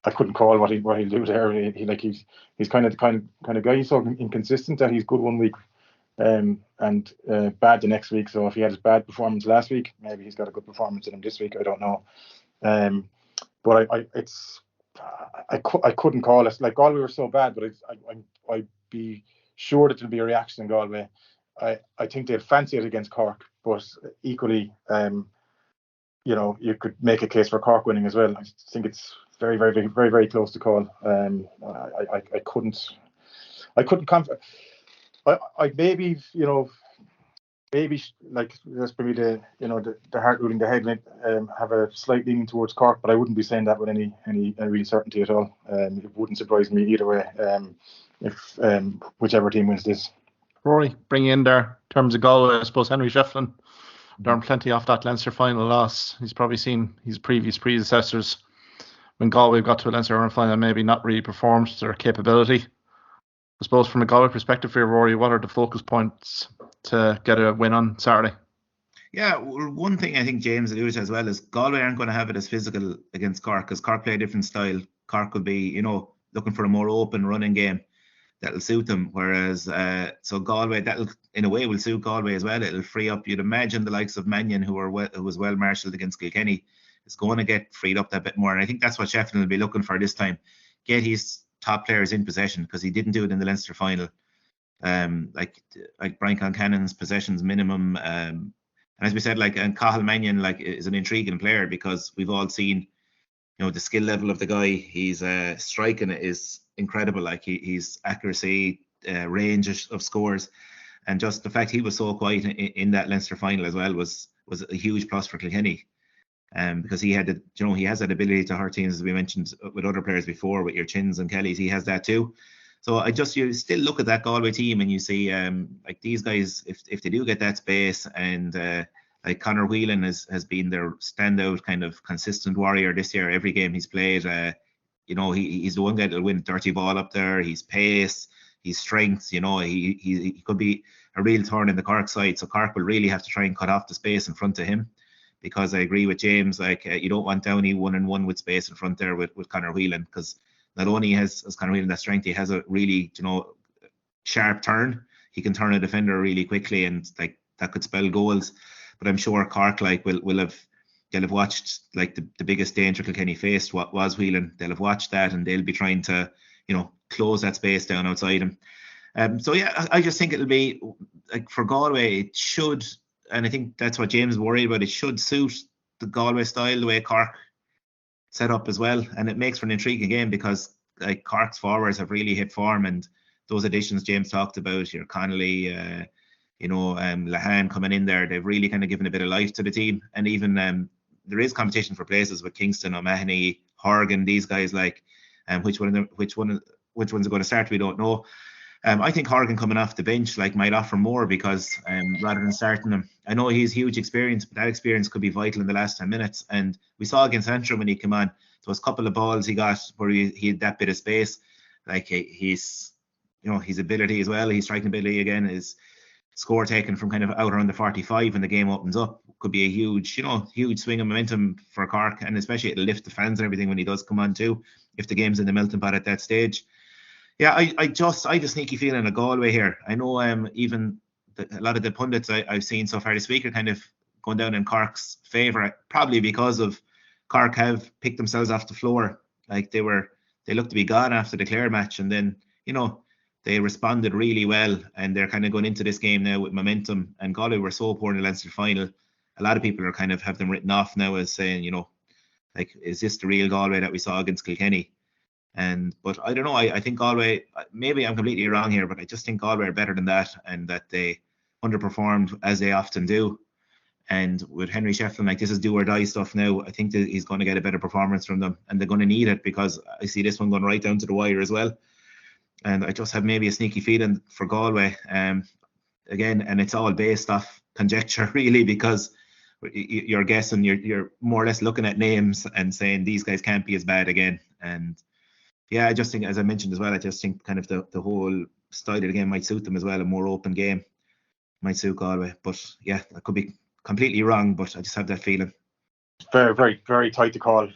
I couldn't call what he'll do there. He's kind of guy. He's so inconsistent that he's good one week and bad the next week. So if he had his bad performance last week, maybe he's got a good performance in him this week. I don't know. But I couldn't call it. Like Galway were so bad, but I'd be sure that there'll be a reaction in Galway. I think they'd fancy it against Cork, but equally, you could make a case for Cork winning as well. I think it's very, very, very, very, very close to call. I couldn't. I maybe like that's probably the heart ruling the head have a slight leaning towards Cork, but I wouldn't be saying that with any real certainty at all. It wouldn't surprise me either way if whichever team wins this. Rory, bring in there in terms of Galway, I suppose Henry Shefflin learned plenty off that Leinster final loss. He's probably seen his previous predecessors when Galway got to a Leinster final maybe not really performed to their capability. I suppose from a Galway perspective for Rory, what are the focus points to get a win on Saturday? Yeah, well, one thing I think James alluded to as well is Galway aren't going to have it as physical against Cork because Cork play a different style. Cork will be, looking for a more open running game that'll suit them, whereas so Galway, that'll in a way will suit Galway as well. It'll free up, you'd imagine, the likes of Mannion, who was well marshalled against Kilkenny, is going to get freed up that bit more, and I think that's what Shefflin will be looking for this time. Get his top players in possession, because he didn't do it in the Leinster final. Like Brian Concannon's possessions minimum, and as we said, and Cathal Mannion is an intriguing player because we've all seen the skill level of the guy. He's striking is incredible. He's accuracy, range of scores, and just the fact he was so quiet in that Leinster final as well was a huge plus for Kilkenny, because he had he has that ability to hurt teams, as we mentioned with other players before, with your Chins and Kellys. He has that too. So you still look at that Galway team and you see these guys, if they do get that space, and Conor Whelan has been their standout kind of consistent warrior this year. Every game he's played, he's the one guy that'll win dirty ball up there. He's pace, he's strength. He could be a real thorn in the Cork side. So Cork will really have to try and cut off the space in front of him, because I agree with James. You don't want Downey 1-on-1 with space in front there with Conor Whelan, because not only has Conor Whelan that strength, he has a really sharp turn. He can turn a defender really quickly, and that could spell goals. But I'm sure Cork they'll have watched the biggest danger Kilkenny faced, what was Whelan. They'll have watched that, and they'll be trying to close that space down outside him. So yeah, I just think it'll be for Galway, it should, and I think that's what James is worried about. It should suit the Galway style, the way Cork set up as well, and it makes for an intriguing game because Cork's forwards have really hit form, and those additions James talked about, your Connolly, Lehan coming in there, they've really kind of given a bit of life to the team. And even there is competition for places with Kingston, O'Mahony, Horgan, these guys. Which ones are going to start, we don't know. I think Horgan coming off the bench might offer more, because rather than starting him, I know he's huge experience, but that experience could be vital in the last 10 minutes. And we saw against Antrim when he came on, there was a couple of balls he got where he had that bit of space. His ability as well, his striking ability again, is score taken from kind of out around the 45 when the game opens up could be a huge swing of momentum for Cork, and especially it'll lift the fans and everything when he does come on too, if the game's in the melting pot at that stage. Yeah, I have a sneaky feeling of Galway here. I know even a lot of the pundits I've seen so far this week are kind of going down in Cork's favour, probably because of Cork have picked themselves off the floor. They were they looked to be gone after the Clare match, and then they responded really well, and they're kind of going into this game now with momentum. And Galway were so poor in the Leinster final. A lot of people are kind of have them written off now as saying, like, is this the real Galway that we saw against Kilkenny? But I don't know. I think Galway, maybe I'm completely wrong here, but I just think Galway are better than that, and that they underperformed as they often do. And with Henry Shefflin, like, this is do or die stuff now. I think that he's going to get a better performance from them, and they're going to need it, because I see this one going right down to the wire as well. And I just have maybe a sneaky feeling for Galway again, and it's all based off conjecture really, because you're guessing, you're more or less looking at names and saying these guys can't be as bad again. And yeah, I just think, as I mentioned as well, I just think kind of the whole style of the game might suit them as well. A more open game might suit Galway. But yeah, I could be completely wrong, but I just have that feeling. Very, very, very tight to call.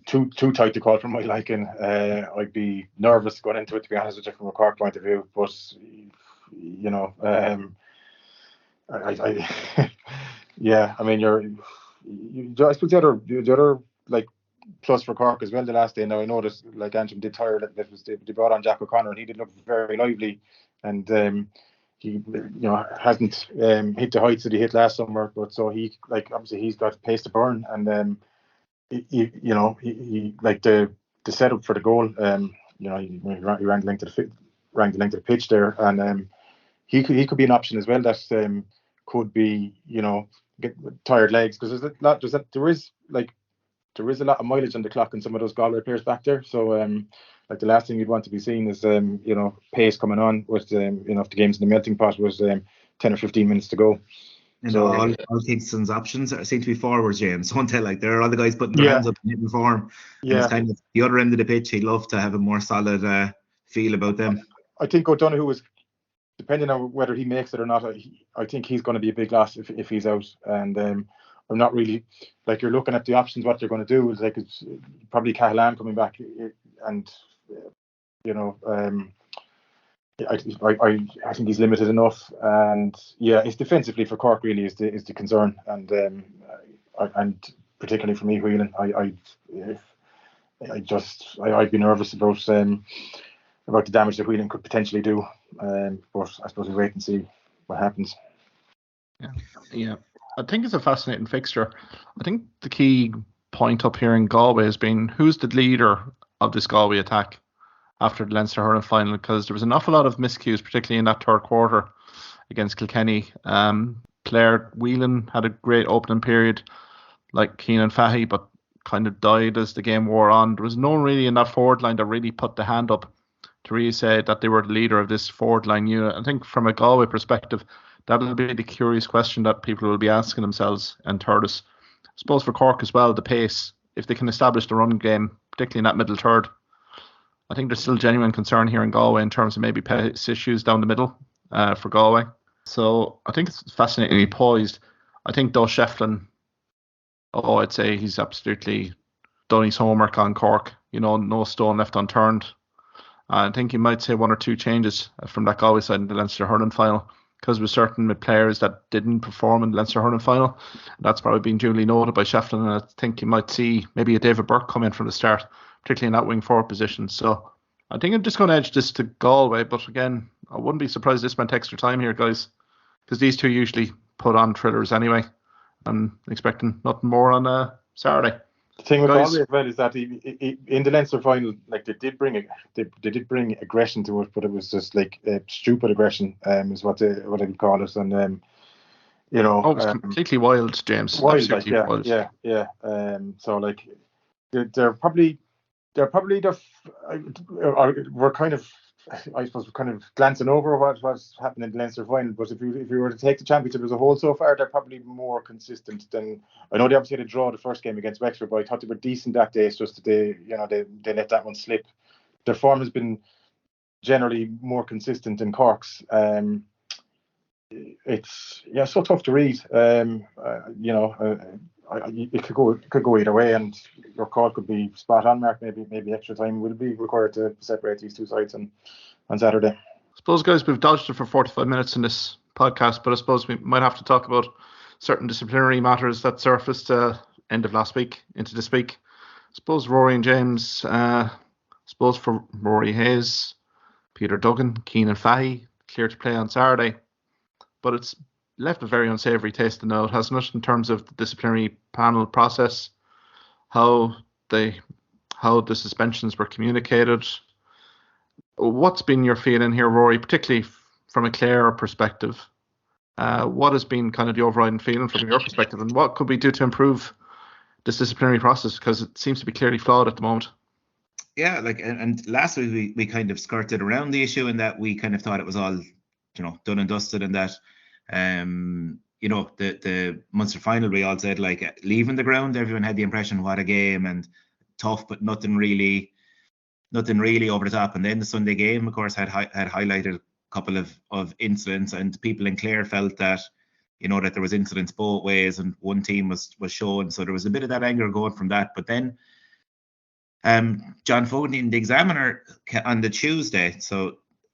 Too tight to call for my liking. I'd be nervous going into it, to be honest with you, from a Cork point of view. But yeah, I mean, I suppose the other like plus for Cork as well the last day. Now I noticed, like, Antrim did tire that they brought on Jack O'Connor, and he did look very lively, and he hasn't hit the heights that he hit last summer, but so he, like, obviously he's got pace to burn, and he like the setup for the goal, he ran the length of the pitch there, and he could be an option as well that could be, get tired legs, because there is a lot of mileage on the clock in some of those Galway players back there. So like, the last thing you'd want to be seeing is pace coming on with if the game's in the melting pot was 10 or 15 minutes to go. And so all Kingston's options seem to be forwards, James. Don't tell, like, there are other guys putting their hands up and hitting form. Yeah. And it's kind of the other end of the pitch. He'd love to have a more solid feel about them. I think O'Donoghue is, depending on whether he makes it or not, I think he's going to be a big loss if he's out. And I'm not really, like, you're looking at the options, what they're going to do is, like, it's probably Cahalane coming back, and I think he's limited enough, and yeah, it's defensively for Cork really is the concern, and particularly for me, Whelan, I'd be nervous about the damage that Whelan could potentially do, but I suppose we wait and see what happens. Yeah. I think it's a fascinating fixture. I think the key point up here in Galway has been who's the leader of this Galway attack after the Leinster Hurling final, because there was an awful lot of miscues, particularly in that third quarter against Kilkenny. Claire Whelan had a great opening period, like Keenan Fahy, but kind of died as the game wore on. There was no one really in that forward line that really put the hand up to really say that they were the leader of this forward line unit. I think from a Galway perspective, that'll be the curious question that people will be asking themselves and Turtis. I suppose for Cork as well, the pace, if they can establish the run game, particularly in that middle third. I think there's still genuine concern here in Galway in terms of maybe pace issues down the middle for Galway. So I think it's fascinatingly poised. I think though Shefflin, I'd say he's absolutely done his homework on Cork. No stone left unturned. I think you might say one or two changes from that Galway side in the Leinster Hurling final, because we're certain with players that didn't perform in the Leinster Hurling final. That's probably been duly noted by Shefflin, and I think you might see maybe a David Burke come in from the start, particularly in that wing forward position. So I think I'm just going to edge this to Galway, but again, I wouldn't be surprised this went extra time here, guys, because these two usually put on thrillers anyway. I'm expecting nothing more on Saturday. The thing with Galway as well is that in the Leinster final, like, they did bring aggression to it, but it was just like stupid aggression, is what they would call it, and it was completely wild, James. Wild. Yeah. So like we're kind of, I suppose, we're kind of glancing over what's happened in the Leinster final. But if you were to take the championship as a whole so far, they're probably more consistent than. I know they obviously had a draw the first game against Wexford, but I thought they were decent that day. It's just that they let that one slip. Their form has been generally more consistent than Cork's. It's so tough to read. It could go either way, and your call could be spot on, Mark. Maybe extra time will be required to separate these two sides on Saturday. I suppose, guys, we've dodged it for 45 minutes in this podcast, but I suppose we might have to talk about certain disciplinary matters that surfaced end of last week into this week. suppose Rory and James, suppose for Rory Hayes, Peter Duggan, Keenan Fahey, clear to play on Saturday. But it's left a very unsavoury taste in the mouth, hasn't it, in terms of the disciplinary panel process, how the suspensions were communicated. What's been your feeling here, Rory, particularly from a Clare perspective? What has been kind of the overriding feeling from your perspective, and what could we do to improve this disciplinary process, because it seems to be clearly flawed at the moment? Yeah, and last week we kind of skirted around the issue in that we kind of thought it was all, done and dusted, and that the Munster final, we all said, like, leaving the ground, everyone had the impression what a game and tough, but nothing really over the top. And then the Sunday game, of course, had highlighted a couple of incidents, and people in Clare felt that that there was incidents both ways, and one team was shown, so there was a bit of that anger going from that. But then John Foden in the Examiner on the Tuesday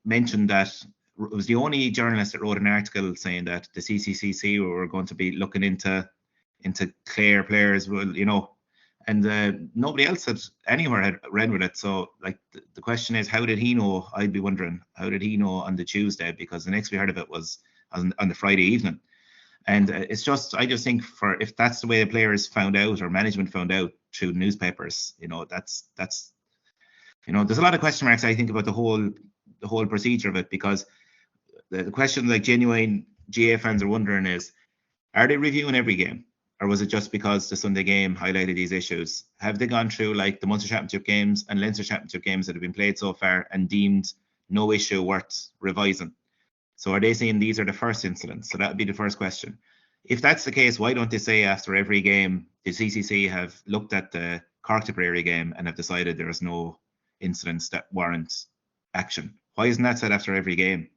mentioned that it was the only journalist that wrote an article saying that the CCCC were going to be looking into Clare players, and nobody else had read with it. So, like, the question is, how did he know? I'd be wondering, how did he know on the Tuesday? Because the next we heard of it was on the Friday evening. And it's just, I just think, if that's the way the players found out, or management found out through newspapers, that's there's a lot of question marks, I think, about the whole procedure of it, because the question, like, genuine GA fans are wondering is, are they reviewing every game? Or was it just because the Sunday game highlighted these issues? Have they gone through, like, the Munster Championship games and Leinster Championship games that have been played so far and deemed no issue worth revising? So are they saying these are the first incidents? So that would be the first question. If that's the case, why don't they say after every game the CCC have looked at the Cork Tipperary game and have decided there is no incidents that warrant action? Why isn't that said after every game?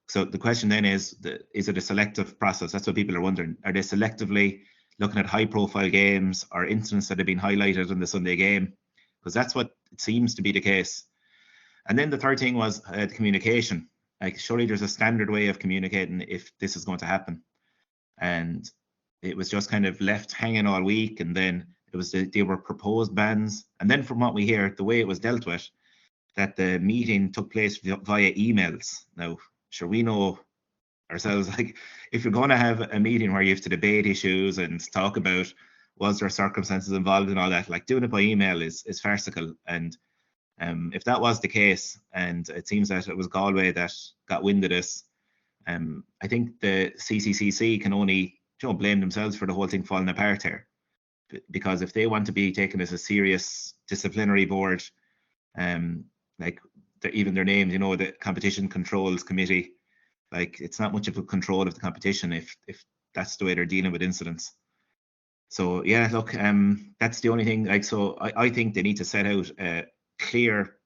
So the question then is it a selective process? That's what people are wondering. Are they selectively looking at high-profile games or incidents that have been highlighted in the Sunday game? Because that's what it seems to be the case. And then the third thing was the communication. Like, surely there's a standard way of communicating if this is going to happen. And it was just kind of left hanging all week, and then they were proposed bans. And then from what we hear, the way it was dealt with, that the meeting took place via emails. Now, sure, we know ourselves, like, if you're going to have a meeting where you have to debate issues and talk about was there circumstances involved and all that, like, doing it by email is farcical. And if that was the case, and it seems that it was Galway that got wind of this, I think the CCCC can only blame themselves for the whole thing falling apart here. Because if they want to be taken as a serious disciplinary board, like, even their names, the Competition Controls Committee, like, it's not much of a control of the competition if that's the way they're dealing with incidents. So yeah, look, that's the only thing. Like, so I think they need to set out a clear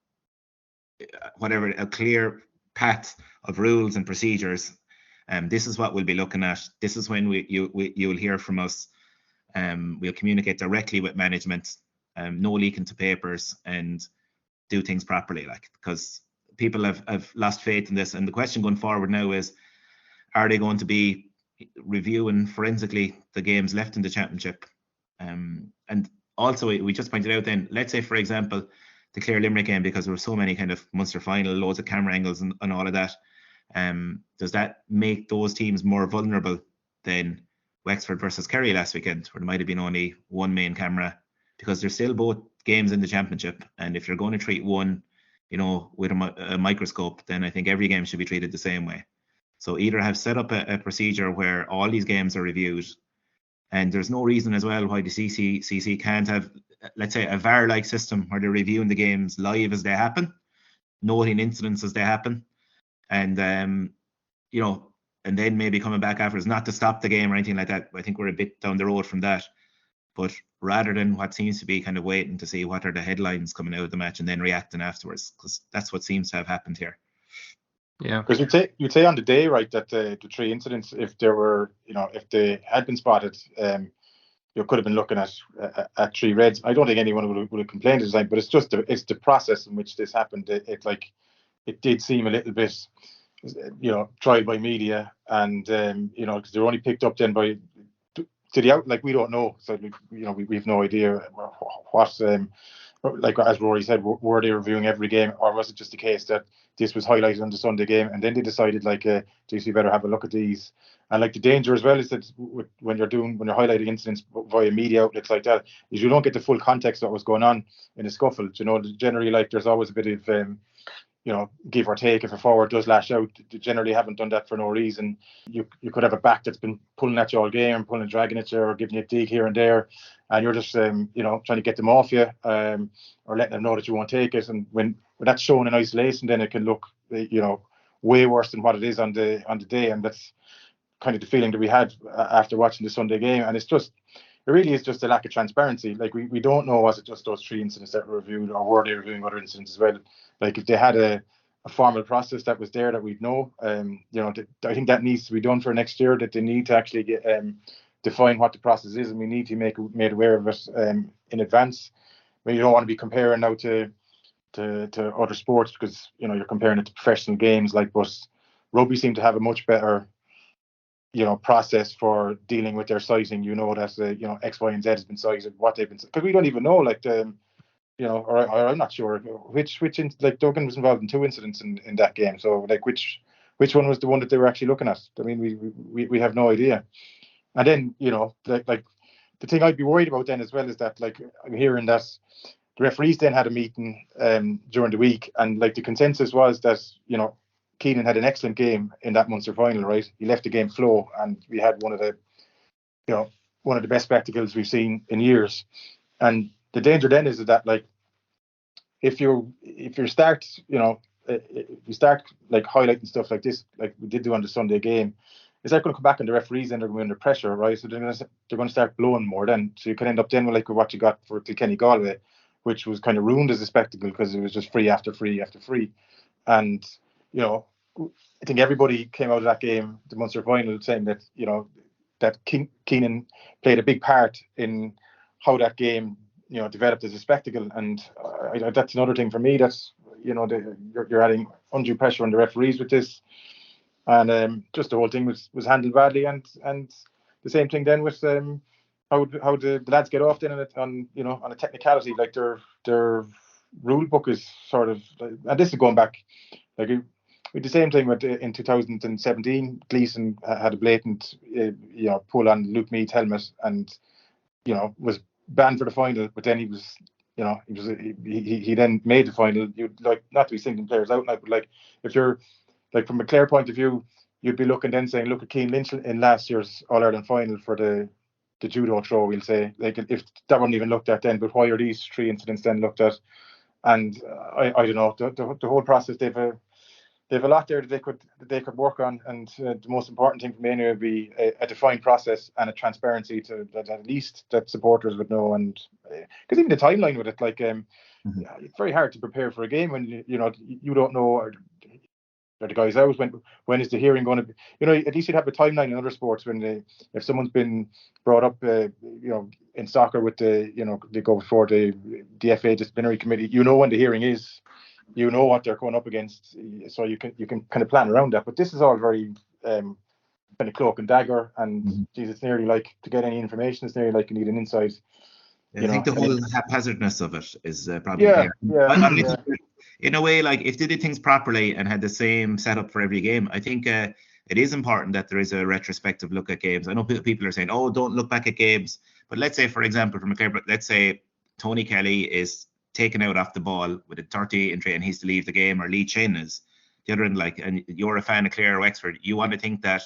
path of rules and procedures. This is what we'll be looking at. This is when you'll hear from us. We'll communicate directly with management. No leaking to papers, and do things properly, like, because people have lost faith in this. And the question going forward now is, are they going to be reviewing forensically the games left in the championship? And also, we just pointed out then, let's say, for example, the Clare Limerick game, because there were so many kind of Munster final, loads of camera angles and all of that, does that make those teams more vulnerable than Wexford versus Kerry last weekend, where there might have been only one main camera? Because they're still both games in the championship, and if you're going to treat one with a microscope, then I think every game should be treated the same way. So either have set up a procedure where all these games are reviewed, and there's no reason as well why the CCC can't have, let's say, a VAR-like system where they're reviewing the games live as they happen, noting incidents as they happen, and and then maybe coming back afterwards, not to stop the game or anything like that. I think we're a bit down the road from that. But rather than what seems to be kind of waiting to see what are the headlines coming out of the match and then reacting afterwards, because that's what seems to have happened here. Yeah, because you'd say on the day, right, that the three incidents, if there were, if they had been spotted, you could have been looking at three reds. I don't think anyone would have complained at the time, but it's just it's the process in which this happened. It did seem a little bit, tried by media, and because they were only picked up then by to the out, like we don't know. So we've no idea what like as Ruairi said, were they reviewing every game, or was it just the case that this was highlighted on the Sunday game and then they decided like, geez, you better have a look at these. And like the danger as well is that when you're highlighting incidents via media outlets like that, is you don't get the full context of what was going on in a scuffle. Generally, like there's always a bit of give or take. If a forward does lash out, they generally haven't done that for no reason. You could have a back that's been pulling at you all game, pulling and dragging at you, or giving you a dig here and there, and you're just trying to get them off you, or letting them know that you won't take it. And when that's shown in isolation, then it can look way worse than what it is on the day. And that's kind of the feeling that we had after watching the Sunday game. And it really is just a lack of transparency. Like we don't know, was it just those 3 incidents that were reviewed, or were they reviewing other incidents as well? Like if they had a formal process that was there that we'd know, I think that needs to be done for next year, that they need to actually get, define what the process is, and we need to make made aware of it in advance. I mean, you don't want to be comparing now to other sports, because you're comparing it to professional games, but rugby seem to have a much better process for dealing with their sizing. That X, Y, and Z has been sized, what they've been, because we don't even know, like or I'm not sure which like Duggan was involved in 2 incidents in that game. So like which one was the one that they were actually looking at? I mean, we have no idea. And then like the thing I'd be worried about then as well is that, like, I'm hearing that the referees then had a meeting during the week, and like the consensus was that Keenan had an excellent game in that Munster final, right? He left the game flow, and we had one of the best spectacles we've seen in years. And the danger then is that, like, if you start like highlighting stuff like this, like we did do on the Sunday game, is that going to come back on the referees, and they're going to be under pressure, right? So they're going to start blowing more then. So you can end up then with like what you got for Kilkenny Galway, which was kind of ruined as a spectacle because it was just free after free after free. And I think everybody came out of that game, the Munster final, saying that that Keenan played a big part in how that game developed as a spectacle. And that's another thing for me. That's you're adding undue pressure on the referees with this, and just the whole thing was handled badly. And the same thing then with how the lads get off then on a technicality, like their rule book is sort of, and this is going back, like with the same thing with in 2017, Gleeson had a blatant pull on Luke Meade's helmet, and was banned for the final. But then he then made the final. You'd like not to be singling players out now, but like if you're like from a Clare point of view, you'd be looking then saying, look at Cian Lynch in last year's All Ireland final for the judo throw. We'll say, like, if that wasn't even looked at then, but why are these 3 incidents then looked at? And I don't know, the whole process, they've a lot there that they could work on, and the most important thing for me anyway would be a defined process and a transparency to that, at least that supporters would know. And because even the timeline with it, like it's very hard to prepare for a game when you don't know, are the guys out, when is the hearing going to be? At least you'd have a timeline in other sports when if someone's been brought up in soccer with they go before the FA disciplinary committee, when the hearing is, what they're going up against, so you can kind of plan around that. But this is all very kind of cloak and dagger, and geez, it's nearly like, to get any information, it's nearly like you need an inside. I think the whole haphazardness of it is probably there. In a way, like if they did things properly and had the same setup for every game, I think it is important that there is a retrospective look at games. I know people are saying, oh, don't look back at games. But let's say, for example, let's say Tony Kelly is taken out off the ball with a 30 entry and he's to leave the game, or Lee Chin is the other end, like, and you're a fan of Clare or Wexford, you want to think that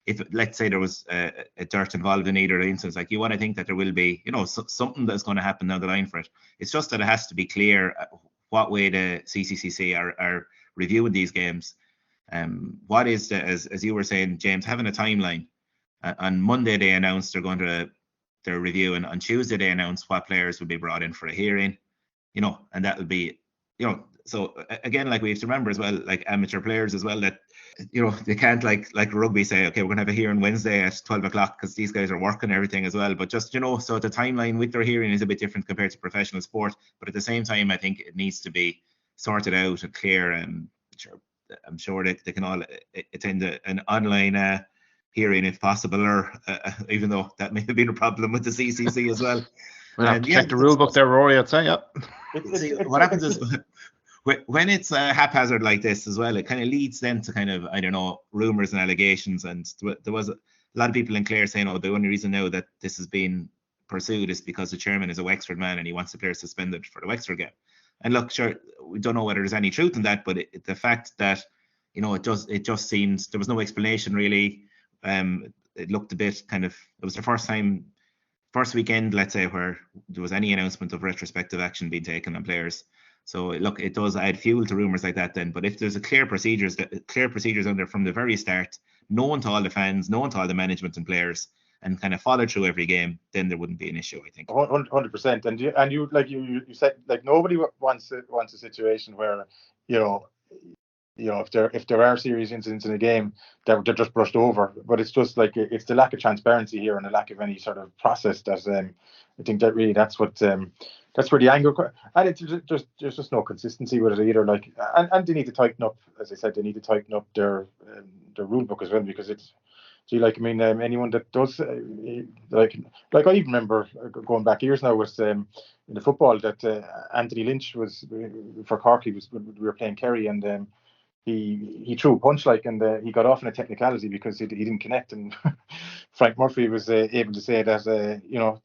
if, let's say, there was a dirt involved in either instance, like, you want to think that there will be, something that's going to happen down the line for it. It's just that it has to be clear what way the CCCC are reviewing these games. What is as you were saying, James, having a timeline. On Monday they announced they're going to their review, and on Tuesday they announced what players will be brought in for a hearing, and that will be, so again, like, we have to remember as well, like amateur players as well, that they can't like rugby say, okay, we're gonna have a hearing Wednesday at 12 o'clock because these guys are working and everything as well. But just so the timeline with their hearing is a bit different compared to professional sport, but at the same time I think it needs to be sorted out and clear. And I'm sure they can all attend an online hearing if possible, or even though that may have been a problem with the CCC as well. We'll have to check the rule book there, Rory, I'd say, yeah. What happens is when it's haphazard like this as well, it kind of leads then to kind of, I don't know, rumours and allegations. And there was a lot of people in Clare saying, oh, the only reason now that this has been pursued is because the chairman is a Wexford man and he wants the players suspended for the Wexford game. And look, sure, we don't know whether there's any truth in that, but the fact that, you know, it just seems there was no explanation really. It looked a bit kind of, it was the first weekend, let's say, where there was any announcement of retrospective action being taken on players. So look, it does add fuel to rumours like that then. But if there's a clear procedures on there from the very start, known to all the fans, known to all the management and players, and kind of followed through every game, then there wouldn't be an issue, I think. 100%. And you like you said, like, nobody wants a situation where, you know, if there are serious incidents in a game, they're just brushed over. But it's just like, it's the lack of transparency here and the lack of any sort of process that I think that really that's where the anger, and there's just no consistency with it either. Like, and they need to tighten up, as I said, they need to tighten up their rule book as well, because it's, like, I mean, anyone that does like I even remember going back years now was in the football that Anthony Lynch was for Cork. We were playing Kerry, and he threw a punch, like, and he got off in a technicality because he didn't connect, and Frank Murphy was able to say that you know,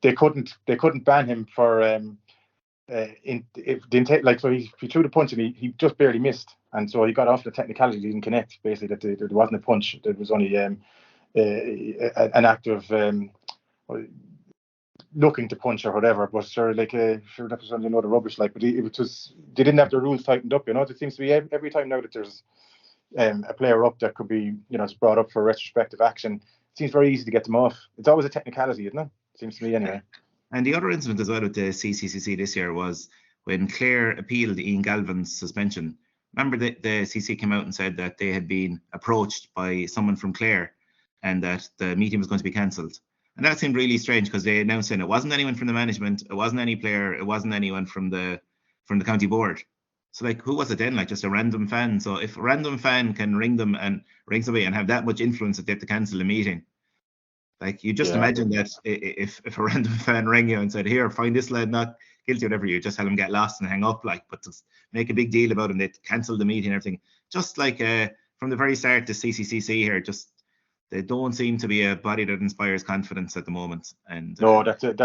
they couldn't ban him for like, so he threw the punch and he just barely missed, and so he got off the technicality. He didn't connect, basically, that there wasn't a punch, there was only an act of looking to punch or whatever. But sure, like, sure, that was only a load of rubbish, like, but they didn't have the rules tightened up, you know. It seems to be every time now that there's a player up that could be, you know, it's brought up for retrospective action, it seems very easy to get them off. It's always a technicality, isn't it? Seems to me, anyway. And the other incident as well with the CCCC this year was when Clare appealed Ian Galvin's suspension. Remember that the CC came out and said that they had been approached by someone from Clare and that the meeting was going to be cancelled. And that seemed really strange, because they announced saying it wasn't anyone from the management, it wasn't any player, it wasn't anyone from the county board. So, like, who was it then? Like, just a random fan? So if a random fan can ring somebody and have that much influence that they have to cancel a meeting, like, you just imagine that if a random fan rang you and said, here, find this lad not guilty, whatever, you just tell him get lost and hang up, like, but to make a big deal about him, they cancel the meeting and everything. Just like from the very start, the CCCC here, just, they don't seem to be a body that inspires confidence at the moment. And no, that's it.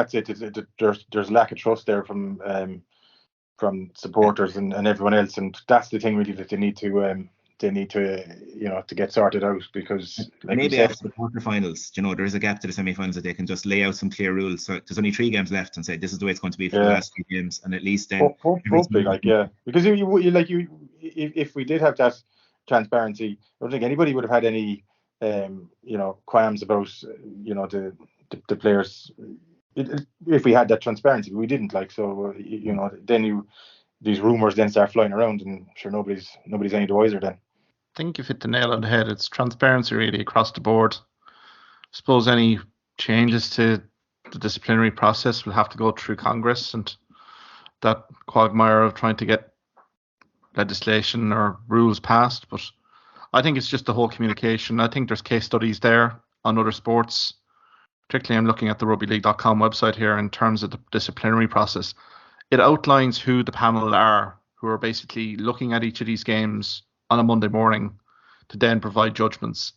There's lack of trust there from supporters and everyone else, and that's the thing really that they need to you know, to get sorted out, because, like, maybe after the quarterfinals, you know, there is a gap to the semi-finals that they can just lay out some clear rules. So there's only 3 games left and say this is the way it's going to be for the last 3 games, and at least then hopefully, like, because if we did have that transparency, I don't think anybody would have had any you know, qualms about, you know, the players, if we had that transparency. But we didn't, like, so you know, then these rumours then start flying around, and sure, nobody's any the wiser then. I think you've hit the nail on the head. It's transparency really across the board. I suppose any changes to the disciplinary process will have to go through Congress, and that quagmire of trying to get legislation or rules passed. But I think it's just the whole communication. I think there's case studies there on other sports. Particularly, I'm looking at the rugbyleague.com website here in terms of the disciplinary process. It outlines who the panel are, who are basically looking at each of these games on a Monday morning to then provide judgments.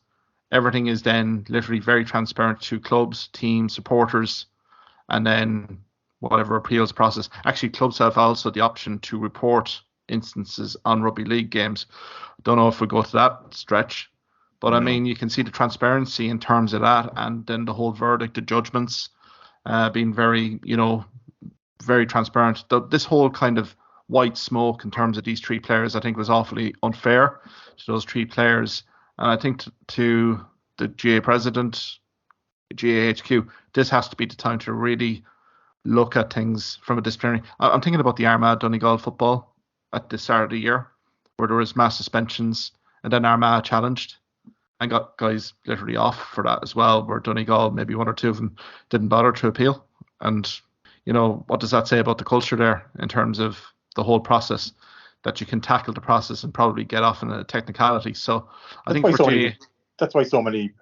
Everything is then literally very transparent to clubs, teams, supporters, and then whatever appeals process. Actually, clubs have also the option to report instances on rugby league games. Don't know if we go to that stretch, but I mean, you can see the transparency in terms of that, and then the whole verdict, the judgments being very, you know, very transparent. This whole kind of white smoke in terms of these 3 players, I think, was awfully unfair to those 3 players. And I think to the GA president, GAHQ, this has to be the time to really look at things from a disciplinary. I'm thinking about the Armagh Donegal football at the start of the year, where there was mass suspensions, and then Armagh challenged and got guys literally off for that as well, where Donegal, maybe 1 or 2 of them, didn't bother to appeal. And, you know, what does that say about the culture there in terms of the whole process? that you can tackle the process and probably get off in a technicality. So I think that's why so many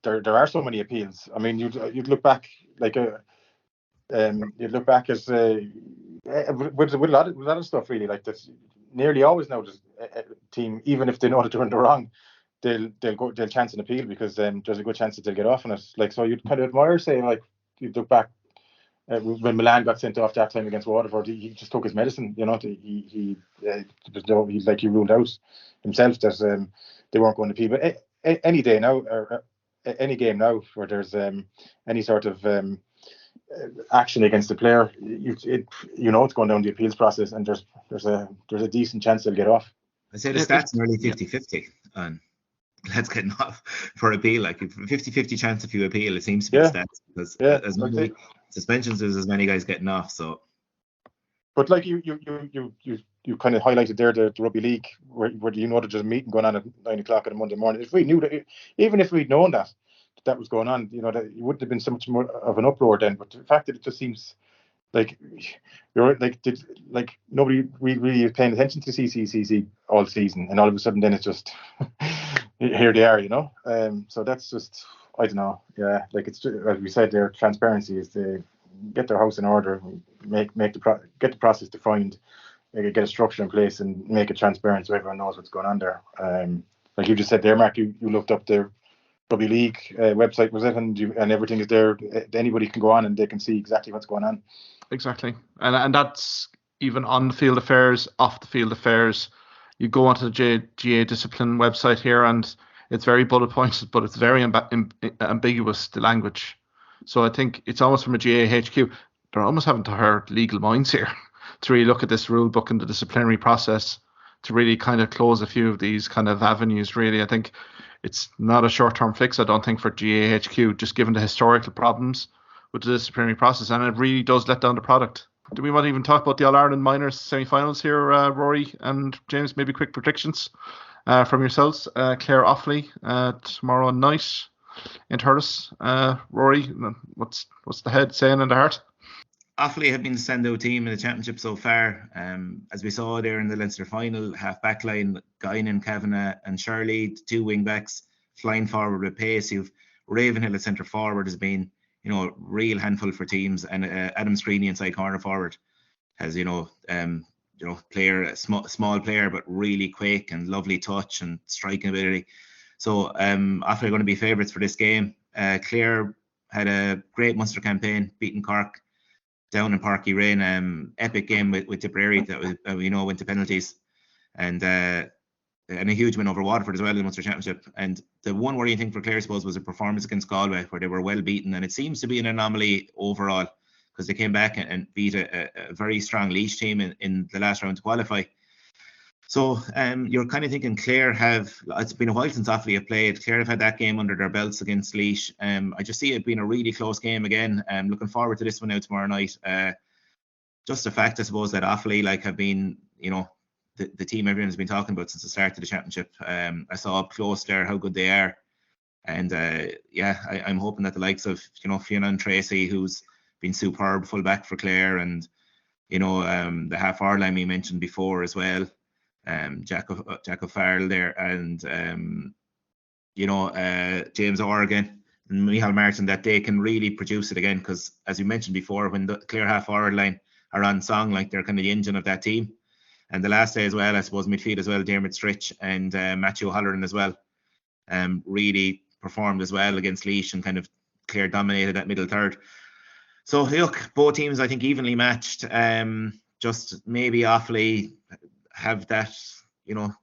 there are so many appeals. I mean, you'd look back like you'd look back as with a lot of stuff really, like this. Nearly always now, there's a team, even if they know that they're in the wrong, they'll chance an appeal because there's a good chance that they'll get off on it. Like, so you'd kind of admire, say, like you look back when Milan got sent off that time against Waterford, he just took his medicine. You know, he ruled out himself that they weren't going to appeal. But any day now, or any game now where there's any sort of action against the player, it's going down the appeals process, and there's a decent chance they'll get off. I say the stats are nearly 50-50 on lads getting off for appeal. Like 50-50 chance if you appeal, it seems to be the stats, because as many suspensions there's as many guys getting off. So, but like you kind of highlighted there the rugby league where there's a meeting going on at 9 o'clock on a Monday morning. If we knew that, even if we'd known that was going on, that it wouldn't have been so much more of an uproar then. But the fact that it just seems like nobody really is paying attention to CCCC all season, and all of a sudden then it's just here they are, so that's just, I don't know. Yeah, like it's, as we said there, transparency is to get their house in order, get the process defined, get a structure in place, and make it transparent so everyone knows what's going on there. Like you just said there, Mark, you looked up the Rugby League website, was it, and everything is there. Anybody can go on and they can see exactly what's going on. Exactly, and that's even on the field affairs, off the field affairs. You go onto the GA discipline website here, and it's very bullet pointed, but it's very ambiguous, the language. So I think it's almost from a GA HQ, they're almost having to hire legal minds here to really look at this rule book and the disciplinary process to really kind of close a few of these kind of avenues. Really, I think it's not a short-term fix, I don't think, for GA HQ, just given the historical problems with the disciplinary process, and it really does let down the product. Do we want to even talk about the All Ireland minors semi-finals here, Ruairi and James? Maybe quick predictions from yourselves. Clare Offaly tomorrow night in Thurles. Ruairi, what's the head saying and the heart? Offaly have been the standout team in the championship so far. As we saw there in the Leinster final, half back line, Guinan, Kavanagh and Shirley, the two wing backs flying forward with pace. You've Ravenhill at centre forward has been, a real handful for teams, and Adam Screeney inside corner forward has, player, small player, but really quick and lovely touch and striking ability. So Offaly are going to be favourites for this game. Clare had a great Munster campaign, beating Cork down in Parky Rain. Epic game with Tipperary that was, went to penalties, and a huge win over Waterford as well in the Munster Championship. And the one worrying thing for Clare, I suppose, was a performance against Galway where they were well beaten, and it seems to be an anomaly overall because they came back and beat a very strong Laois team in the last round to qualify. So you're kind of thinking Clare it's been a while since Offaly have played. Clare have had that game under their belts against Laois. I just see it being a really close game again. I'm looking forward to this one now tomorrow night. Just the fact, I suppose, that Offaly have been, the team everyone has been talking about since the start of the championship. I saw up close there how good they are. And I'm hoping that the likes of, Fiona and Tracy, who's been superb fullback for Clare, and, the half hour line we mentioned before as well. Jack O'Farrell there, and James Organ and Michael Martin, that they can really produce it again, because as you mentioned before, when the Clare half forward line are on song, they're kind of the engine of that team. And the last day as well, I suppose midfield as well, Dermot Stritch and Matthew O'Halloran as well, really performed as well against Laois, and kind of Clare dominated that middle third. So look, both teams I think evenly matched. Just maybe Offaly have that,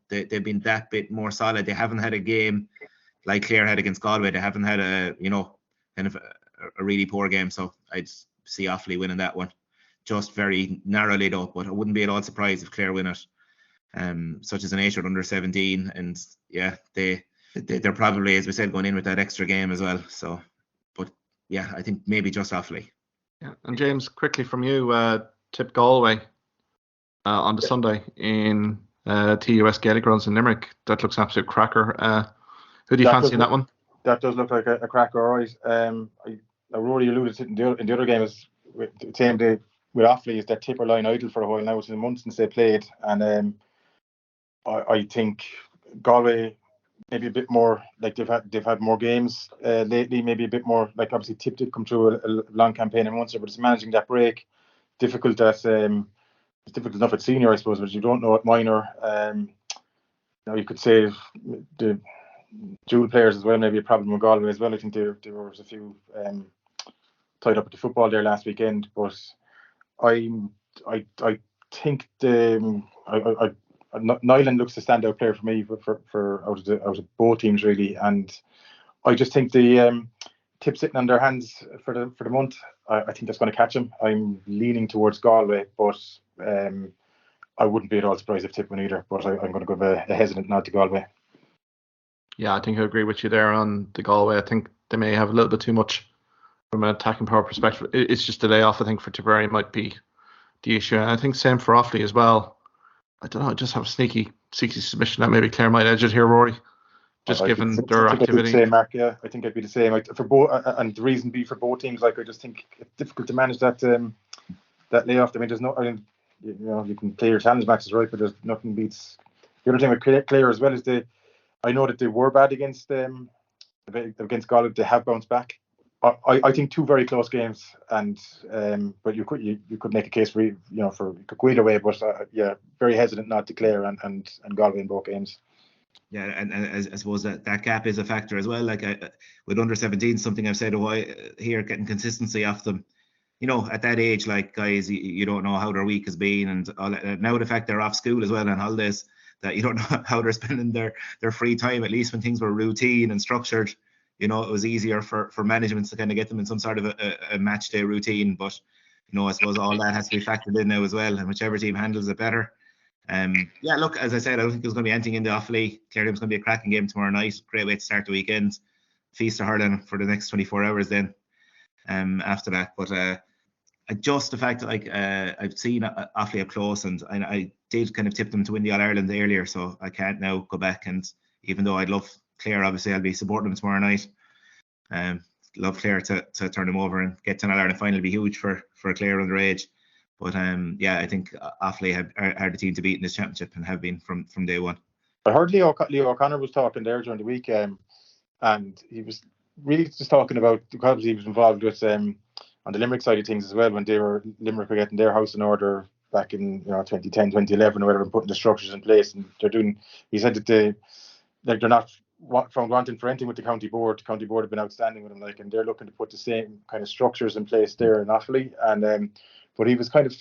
they've been that bit more solid. They haven't had a game like Clare had against Galway. They haven't had a really poor game. So I'd see Offaly winning that one, just very narrowly though. But I wouldn't be at all surprised if Clare win it. Such as an nature under 17, and yeah, they're probably, as we said, going in with that extra game as well. So, but yeah, I think maybe just Offaly. Yeah, and James, quickly from you, tip Galway on the Sunday in TUS Gaelic Grounds in Limerick. That looks an absolute cracker. Who do you fancy in that one? That does look like a cracker, all right. Rory alluded to it in the other game, is the same day with Offaly is that tipper line idle for a while now. It's been months since they played, and I think Galway maybe a bit more like they've had more games lately. Maybe a bit more like obviously Tip did come through a long campaign in Munster, but it's managing that break difficult at it's difficult enough at senior, I suppose, but you don't know at minor. You could say the dual players as well, maybe a problem with Galway as well. I think there was a few tied up at the football there last weekend, but I think Nyland looks a standout player for me for out of both teams really, and I just think the Tip sitting on their hands for the month. I think that's going to catch him. I'm leaning towards Galway, but I wouldn't be at all surprised if Tip win either. But I'm going to give a hesitant nod to Galway. Yeah, I think I agree with you there on the Galway. I think they may have a little bit too much from an attacking power perspective. It's just the layoff, I think, for Tipperary might be the issue. And I think same for Offaly as well. I don't know, I just have a sneaky submission that maybe Clare might edge it here, Rory. Just given their activity. I'd be the same, Mark. Yeah, I think I'd be the same. For both, and the reason be for both teams. Like I just think it's difficult to manage that layoff. I mean, there's no. I mean, you can play your challenge matches, right? But there's nothing beats. The other thing with Clare as well is I know that they were bad against Galway. They have bounced back. I think two very close games, and but you could make a case for you could go either way. But very hesitant not to Clare and Galway in both games. Yeah, and I suppose that gap is a factor as well. Like with under 17, something I've said a while here, getting consistency off them. At that age, like guys, you don't know how their week has been, and all that. Now the fact they're off school as well on holidays, that you don't know how they're spending their free time. At least when things were routine and structured, it was easier for management to kind of get them in some sort of a match day routine. But I suppose all that has to be factored in now as well, and whichever team handles it better. Look, as I said, I don't think there's going to be anything in the Offaly. Clare's going to be a cracking game tomorrow night. Great way to start the weekend. Feast of Hurling for the next 24 hours then after that. But just the fact that I've seen Offaly up close, and I did kind of tip them to win the All Ireland earlier, so I can't now go back. And even though I'd love Clare, obviously I'll be supporting them tomorrow night. Love Clare to turn them over and get to an All Ireland final. It'd be huge for Clare underage. But I think Offaly are the team to beat in this championship and have been from day one. I heard Leo O'Connor was talking there during the week, and he was really just talking about, because he was involved with on the Limerick side of things as well, when Limerick were getting their house in order back in 2010, 2011 or whatever, and putting the structures in place, and he said that they're not found wanting for anything with the county board. The county board have been outstanding with them, and they're looking to put the same kind of structures in place there in Offaly, and but he was kind of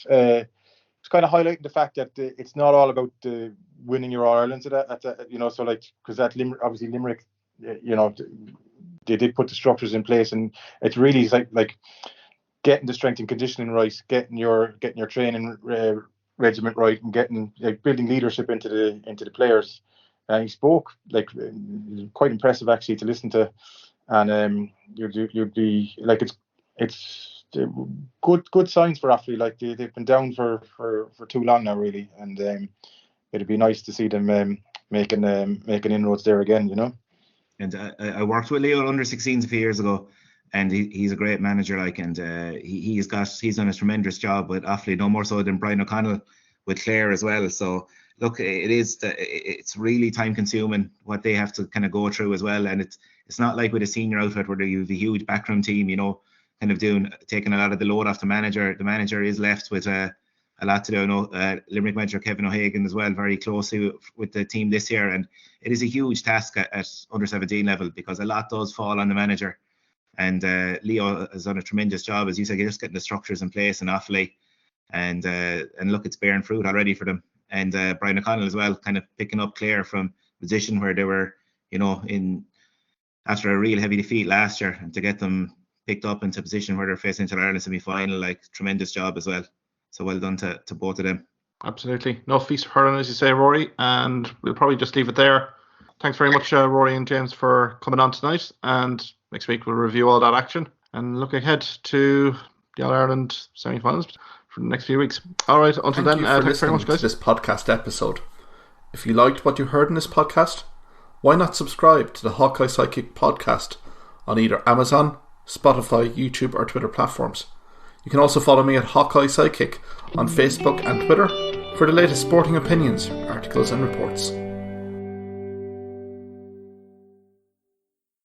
highlighting the fact that it's not all about winning your All Ireland. So because that Limerick, they did put the structures in place, and it's really like getting the strength and conditioning right, getting your training regiment right, and getting building leadership into the players. And he spoke quite impressive actually to listen to, and you'd be like it's good signs for Offaly. Like they've been down for too long now, really, and it'd be nice to see them making inroads there again, And I worked with Leo under 16s a few years ago, and he's a great manager, and he's done a tremendous job with Offaly, no more so than Brian O'Connell with Clare as well. So look, it's really time consuming what they have to kind of go through as well, and it's not like with a senior outfit where you have a huge backroom team, kind of taking a lot of the load off the manager. The manager is left with a lot to do. Limerick manager Kevin O'Hagan as well, very closely with the team this year, and it is a huge task at under 17 level, because a lot does fall on the manager. And Leo has done a tremendous job, as you said, just getting the structures in place in Offaly, and look, it's bearing fruit already for them. And Brian O'Connell as well, kind of picking up Clare from a position where they were, in after a real heavy defeat last year, and to get them picked up into a position where they're facing into the Ireland semi-final, tremendous job as well. So well done to both of them. Absolutely. No feast of Hurling, as you say, Rory, and we'll probably just leave it there. Thanks very much, Rory and James, for coming on tonight, and next week we'll review all that action and look ahead to the All Ireland semi-finals for the next few weeks. All right, until then, thanks very much, guys. This podcast episode. If you liked what you heard in this podcast, why not subscribe to the Hawkeye Sidekick podcast on either Amazon, Spotify, YouTube or Twitter platforms. You can also follow me at Hawkeye Sidekick on Facebook and Twitter for the latest sporting opinions, articles and reports.